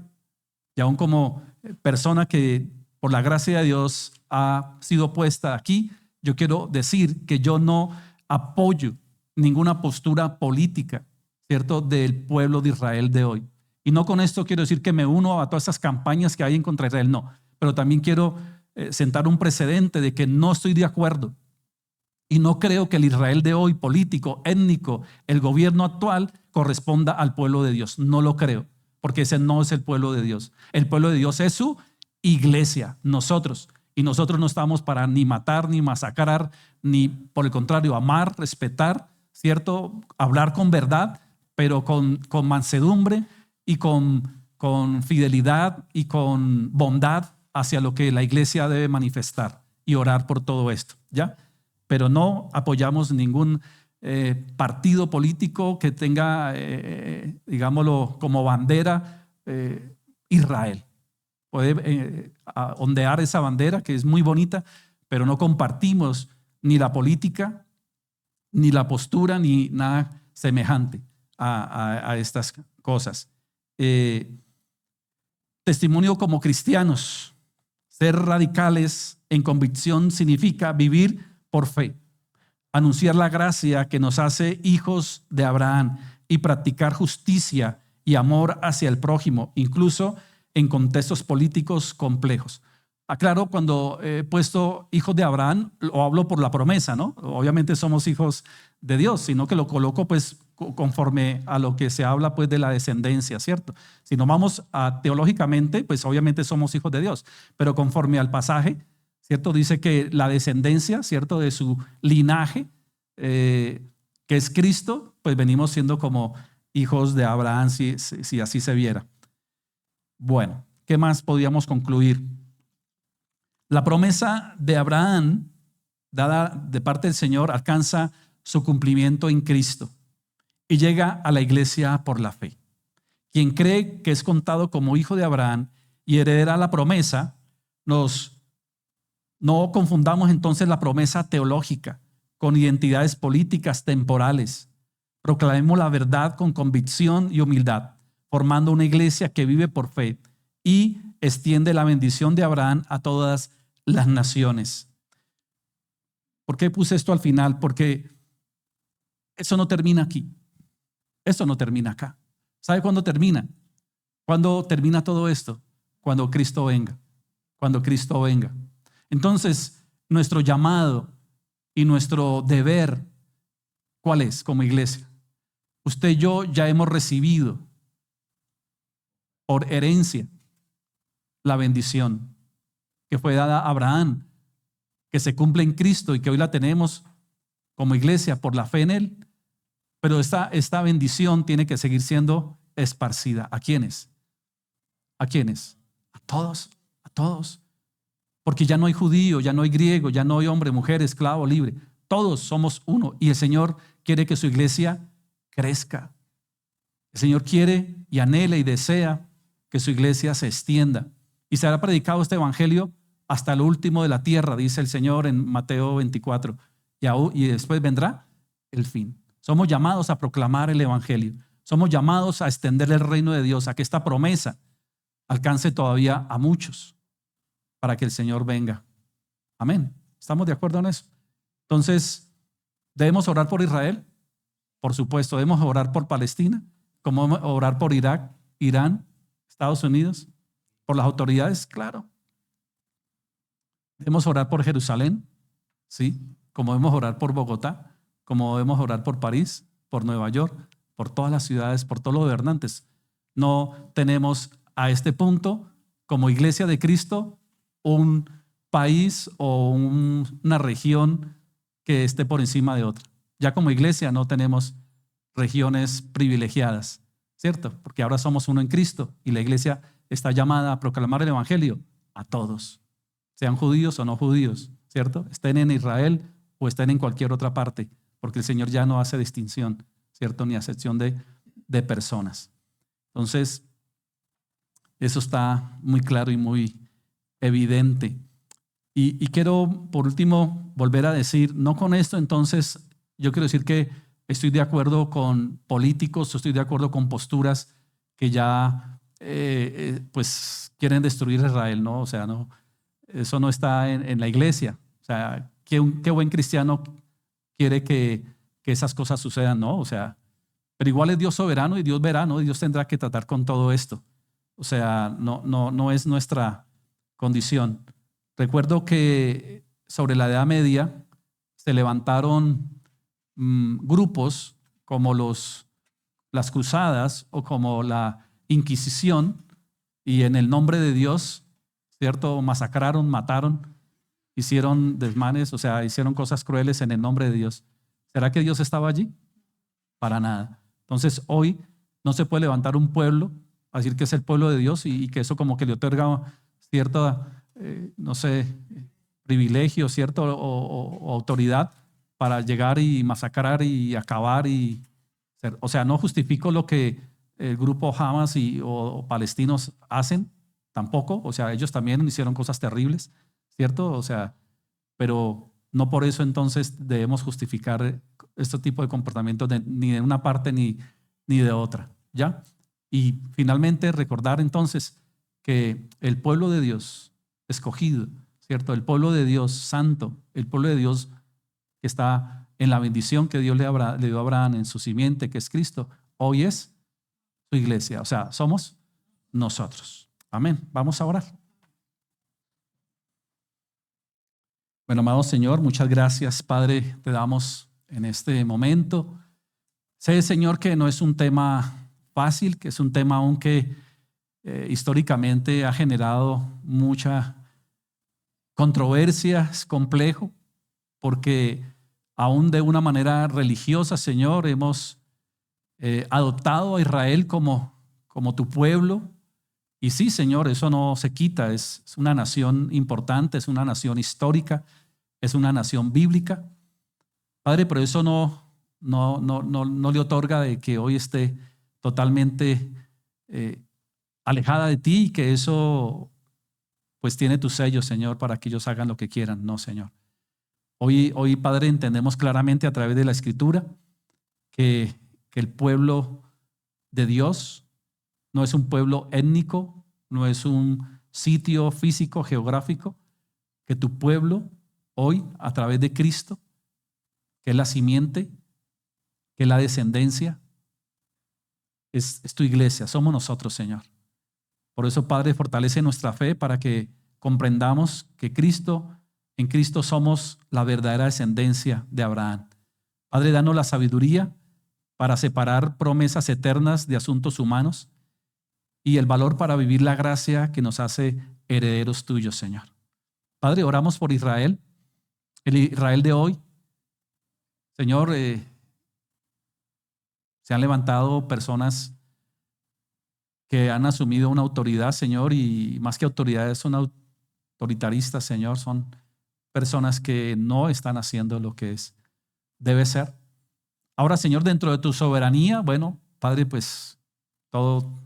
y aún como persona que por la gracia de Dios ha sido puesta aquí, yo quiero decir que yo no apoyo ninguna postura política, ¿cierto?, del pueblo de Israel de hoy. Y no con esto quiero decir que me uno a todas esas campañas que hay en contra de Israel, no. Pero también quiero sentar un precedente de que no estoy de acuerdo. Y no creo que el Israel de hoy, político, étnico, el gobierno actual, corresponda al pueblo de Dios. No lo creo, porque ese no es el pueblo de Dios. El pueblo de Dios es su iglesia, nosotros. Y nosotros no estamos para ni matar, ni masacrar, ni por el contrario, amar, respetar, ¿cierto? Hablar con verdad, pero con mansedumbre y con fidelidad y con bondad hacia lo que la iglesia debe manifestar y orar por todo esto, ¿ya? Pero no apoyamos ningún partido político que tenga, digámoslo, como bandera Israel. Puede ondear esa bandera que es muy bonita, pero no compartimos ni la política, ni la postura, ni nada semejante a estas cosas. Testimonio como cristianos. Ser radicales en convicción significa vivir por fe, anunciar la gracia que nos hace hijos de Abraham y practicar justicia y amor hacia el prójimo, incluso en contextos políticos complejos. Aclaro, cuando he puesto hijos de Abraham, lo hablo por la promesa, ¿no? Obviamente somos hijos de Dios, sino que lo coloco pues conforme a lo que se habla pues de la descendencia, ¿cierto? Si nos vamos a teológicamente, pues obviamente somos hijos de Dios, pero conforme al pasaje, ¿cierto? Dice que la descendencia, ¿cierto? De su linaje, que es Cristo, pues venimos siendo como hijos de Abraham, si así se viera. Bueno, ¿qué más podríamos concluir? La promesa de Abraham, dada de parte del Señor, alcanza su cumplimiento en Cristo y llega a la iglesia por la fe. Quien cree que es contado como hijo de Abraham y heredará la promesa, no confundamos entonces la promesa teológica con identidades políticas temporales. Proclamemos la verdad con convicción y humildad, formando una iglesia que vive por fe y extiende la bendición de Abraham a todas las naciones. ¿Por qué puse esto al final? Porque eso no termina aquí. Esto no termina acá. ¿Sabe cuándo termina? ¿Cuándo termina todo esto? Cuando Cristo venga. Cuando Cristo venga. Entonces, nuestro llamado y nuestro deber, ¿cuál es como iglesia? Usted y yo ya hemos recibido por herencia la bendición que fue dada a Abraham, que se cumple en Cristo y que hoy la tenemos como iglesia por la fe en Él. Pero esta bendición tiene que seguir siendo esparcida. ¿A quiénes? ¿A quiénes? A todos, a todos. Porque ya no hay judío, ya no hay griego, ya no hay hombre, mujer, esclavo, libre. Todos somos uno y el Señor quiere que su iglesia crezca. El Señor quiere y anhela y desea que su iglesia se extienda. Y será predicado este evangelio hasta lo último de la tierra, dice el Señor en Mateo 24. Y después vendrá el fin. Somos llamados a proclamar el evangelio. Somos llamados a extender el reino de Dios, a que esta promesa alcance todavía a muchos, para que el Señor venga. Amén. ¿Estamos de acuerdo en eso? Entonces, ¿debemos orar por Israel? Por supuesto. ¿Debemos orar por Palestina? ¿Cómo orar por Irak, Irán, Estados Unidos? ¿Por las autoridades? Claro. ¿Debemos orar por Jerusalén? Sí. ¿Cómo debemos orar por Bogotá? ¿Cómo debemos orar por París, por Nueva York, por todas las ciudades, por todos los gobernantes? No tenemos a este punto, como iglesia de Cristo, un país o una región que esté por encima de otra. Ya como iglesia no tenemos regiones privilegiadas, ¿cierto? Porque ahora somos uno en Cristo y la iglesia está llamada a proclamar el evangelio a todos, sean judíos o no judíos, ¿cierto? Estén en Israel o estén en cualquier otra parte, porque el Señor ya no hace distinción, ¿cierto? Ni acepción de personas. Entonces, eso está muy claro y muy evidente. Y quiero, por último, volver a decir, no con esto, entonces, yo quiero decir que estoy de acuerdo con políticos, estoy de acuerdo con posturas que ya, pues, quieren destruir Israel, ¿no? O sea, no, eso no está en la iglesia. O sea, ¿qué buen cristiano quiere que esas cosas sucedan? No, o sea, pero igual es Dios soberano y Dios verá, ¿no? Y Dios tendrá que tratar con todo esto. O sea, no es nuestra condición. Recuerdo que sobre la Edad Media se levantaron grupos como las cruzadas o como la Inquisición y en el nombre de Dios, ¿cierto? Masacraron, mataron, hicieron desmanes, o sea, hicieron cosas crueles en el nombre de Dios. ¿Será que Dios estaba allí? Para nada. Entonces hoy no se puede levantar un pueblo a decir que es el pueblo de Dios y que eso como que le otorga cierta, no sé, privilegio, cierto, o autoridad para llegar y masacrar y acabar o sea, no justifico lo que el grupo Hamas o palestinos hacen, tampoco, o sea, ellos también hicieron cosas terribles, ¿cierto? O sea, pero no por eso entonces debemos justificar este tipo de comportamientos ni de una parte ni de otra, ¿ya? Y finalmente recordar entonces que el pueblo de Dios escogido, ¿cierto? El pueblo de Dios santo, el pueblo de Dios que está en la bendición que Dios le dio a Abraham en su simiente, que es Cristo, hoy es tu iglesia, o sea, somos nosotros. Amén. Vamos a orar. Bueno, amado Señor, muchas gracias, Padre, te damos en este momento. Sé, Señor, que no es un tema fácil, que es un tema aún que históricamente ha generado mucha controversia, es complejo, porque aún de una manera religiosa, Señor, hemos adoptado a Israel como tu pueblo. Y sí, Señor, eso no se quita, es una nación importante, es una nación histórica, es una nación bíblica. Padre, pero eso no le otorga de que hoy esté totalmente alejada de ti y que eso pues tiene tu sello, Señor, para que ellos hagan lo que quieran. No, Señor. Hoy, Padre, entendemos claramente a través de la Escritura que el pueblo de Dios no es un pueblo étnico, no es un sitio físico, geográfico, que tu pueblo hoy, a través de Cristo, que es la simiente, que es la descendencia, es tu iglesia, somos nosotros, Señor. Por eso, Padre, fortalece nuestra fe para que comprendamos que en Cristo somos la verdadera descendencia de Abraham. Padre, danos la sabiduría para separar promesas eternas de asuntos humanos y el valor para vivir la gracia que nos hace herederos tuyos, Señor. Padre, oramos por Israel, el Israel de hoy. Señor, se han levantado personas que han asumido una autoridad, Señor, y más que autoridades son autoritaristas, Señor, son personas que no están haciendo lo que debe ser. Ahora, Señor, dentro de tu soberanía, bueno, Padre, pues todo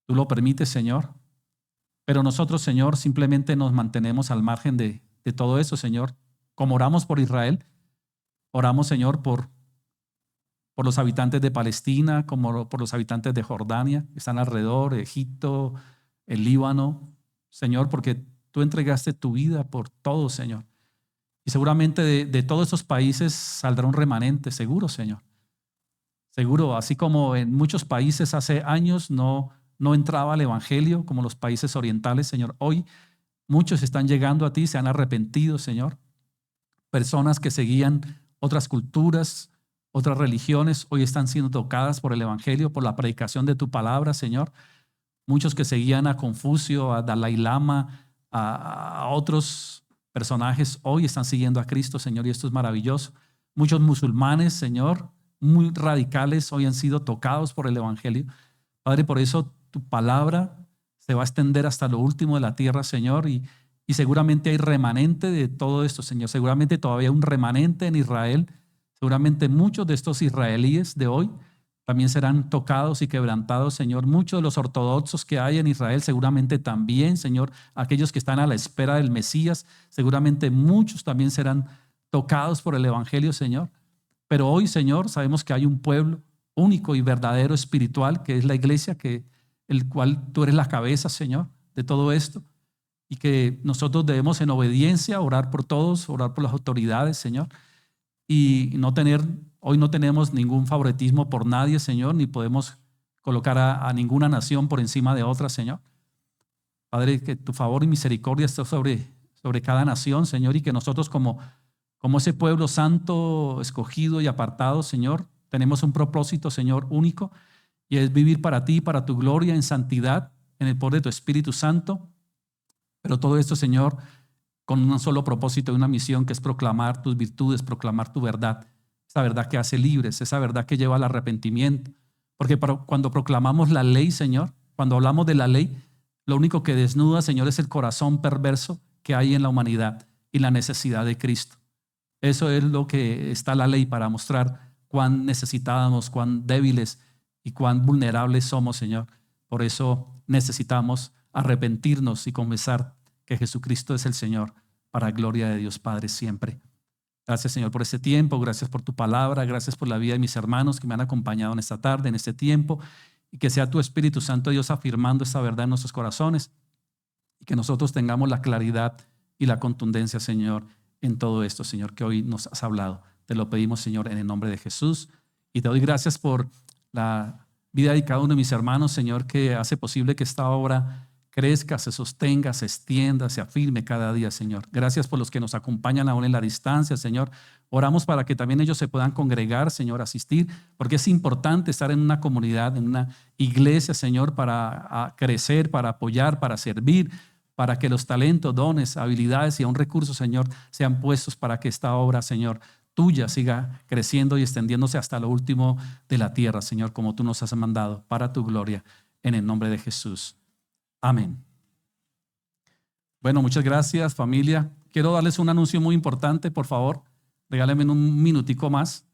tú lo permites, Señor, pero nosotros, Señor, simplemente nos mantenemos al margen de todo eso, Señor. Como oramos por Israel, oramos, Señor, por los habitantes de Palestina, como por los habitantes de Jordania, que están alrededor, Egipto, el Líbano, Señor, porque tú entregaste tu vida por todos, Señor. Y seguramente de todos esos países saldrá un remanente, seguro, Señor. Seguro, así como en muchos países hace años no entraba el evangelio, como los países orientales, Señor. Hoy muchos están llegando a ti, se han arrepentido, Señor. Personas que seguían otras culturas, otras religiones, hoy están siendo tocadas por el evangelio, por la predicación de tu palabra, Señor. Muchos que seguían a Confucio, a Dalai Lama, a otros personajes, hoy están siguiendo a Cristo, Señor, y esto es maravilloso. Muchos musulmanes, Señor, muy radicales, hoy han sido tocados por el evangelio. Padre, por eso tu palabra se va a extender hasta lo último de la tierra, Señor, y seguramente hay remanente de todo esto, Señor. Seguramente todavía hay un remanente en Israel. Seguramente muchos de estos israelíes de hoy también serán tocados y quebrantados, Señor. Muchos de los ortodoxos que hay en Israel, seguramente también, Señor. Aquellos que están a la espera del Mesías, seguramente muchos también serán tocados por el evangelio, Señor. Pero hoy, Señor, sabemos que hay un pueblo único y verdadero espiritual, que es la iglesia, el cual tú eres la cabeza, Señor, de todo esto. Y que nosotros debemos en obediencia orar por todos, orar por las autoridades, Señor. Y hoy no tenemos ningún favoritismo por nadie, Señor, ni podemos colocar a ninguna nación por encima de otra, Señor. Padre, que tu favor y misericordia esté sobre cada nación, Señor, y que nosotros como ese pueblo santo, escogido y apartado, Señor, tenemos un propósito, Señor, único, y es vivir para ti, para tu gloria, en santidad, en el poder de tu Espíritu Santo. Pero todo esto, Señor, con un solo propósito y una misión, que es proclamar tus virtudes, proclamar tu verdad, esa verdad que hace libres, esa verdad que lleva al arrepentimiento. Porque cuando proclamamos la ley, Señor, cuando hablamos de la ley, lo único que desnuda, Señor, es el corazón perverso que hay en la humanidad y la necesidad de Cristo. Eso es lo que está la ley, para mostrar cuán necesitados, cuán débiles y cuán vulnerables somos, Señor. Por eso necesitamos arrepentirnos y confesar que Jesucristo es el Señor, para gloria de Dios Padre siempre. Gracias, Señor, por este tiempo. Gracias por tu palabra. Gracias por la vida de mis hermanos que me han acompañado en esta tarde, en este tiempo. Y que sea tu Espíritu Santo, Dios, afirmando esta verdad en nuestros corazones. Y que nosotros tengamos la claridad y la contundencia, Señor, en todo esto, Señor, que hoy nos has hablado. Te lo pedimos, Señor, en el nombre de Jesús. Y te doy gracias por la vida de cada uno de mis hermanos, Señor, que hace posible que esta obra crezca, se sostenga, se extienda, se afirme cada día, Señor. Gracias por los que nos acompañan aún en la distancia, Señor. Oramos para que también ellos se puedan congregar, Señor, asistir, porque es importante estar en una comunidad, en una iglesia, Señor, para crecer, para apoyar, para servir, para que los talentos, dones, habilidades y aún recursos, Señor, sean puestos para que esta obra, Señor, tuya siga creciendo y extendiéndose hasta lo último de la tierra, Señor, como tú nos has mandado, para tu gloria, en el nombre de Jesús. Amén. Bueno, muchas gracias, familia. Quiero darles un anuncio muy importante, por favor. Regálenme un minutico más.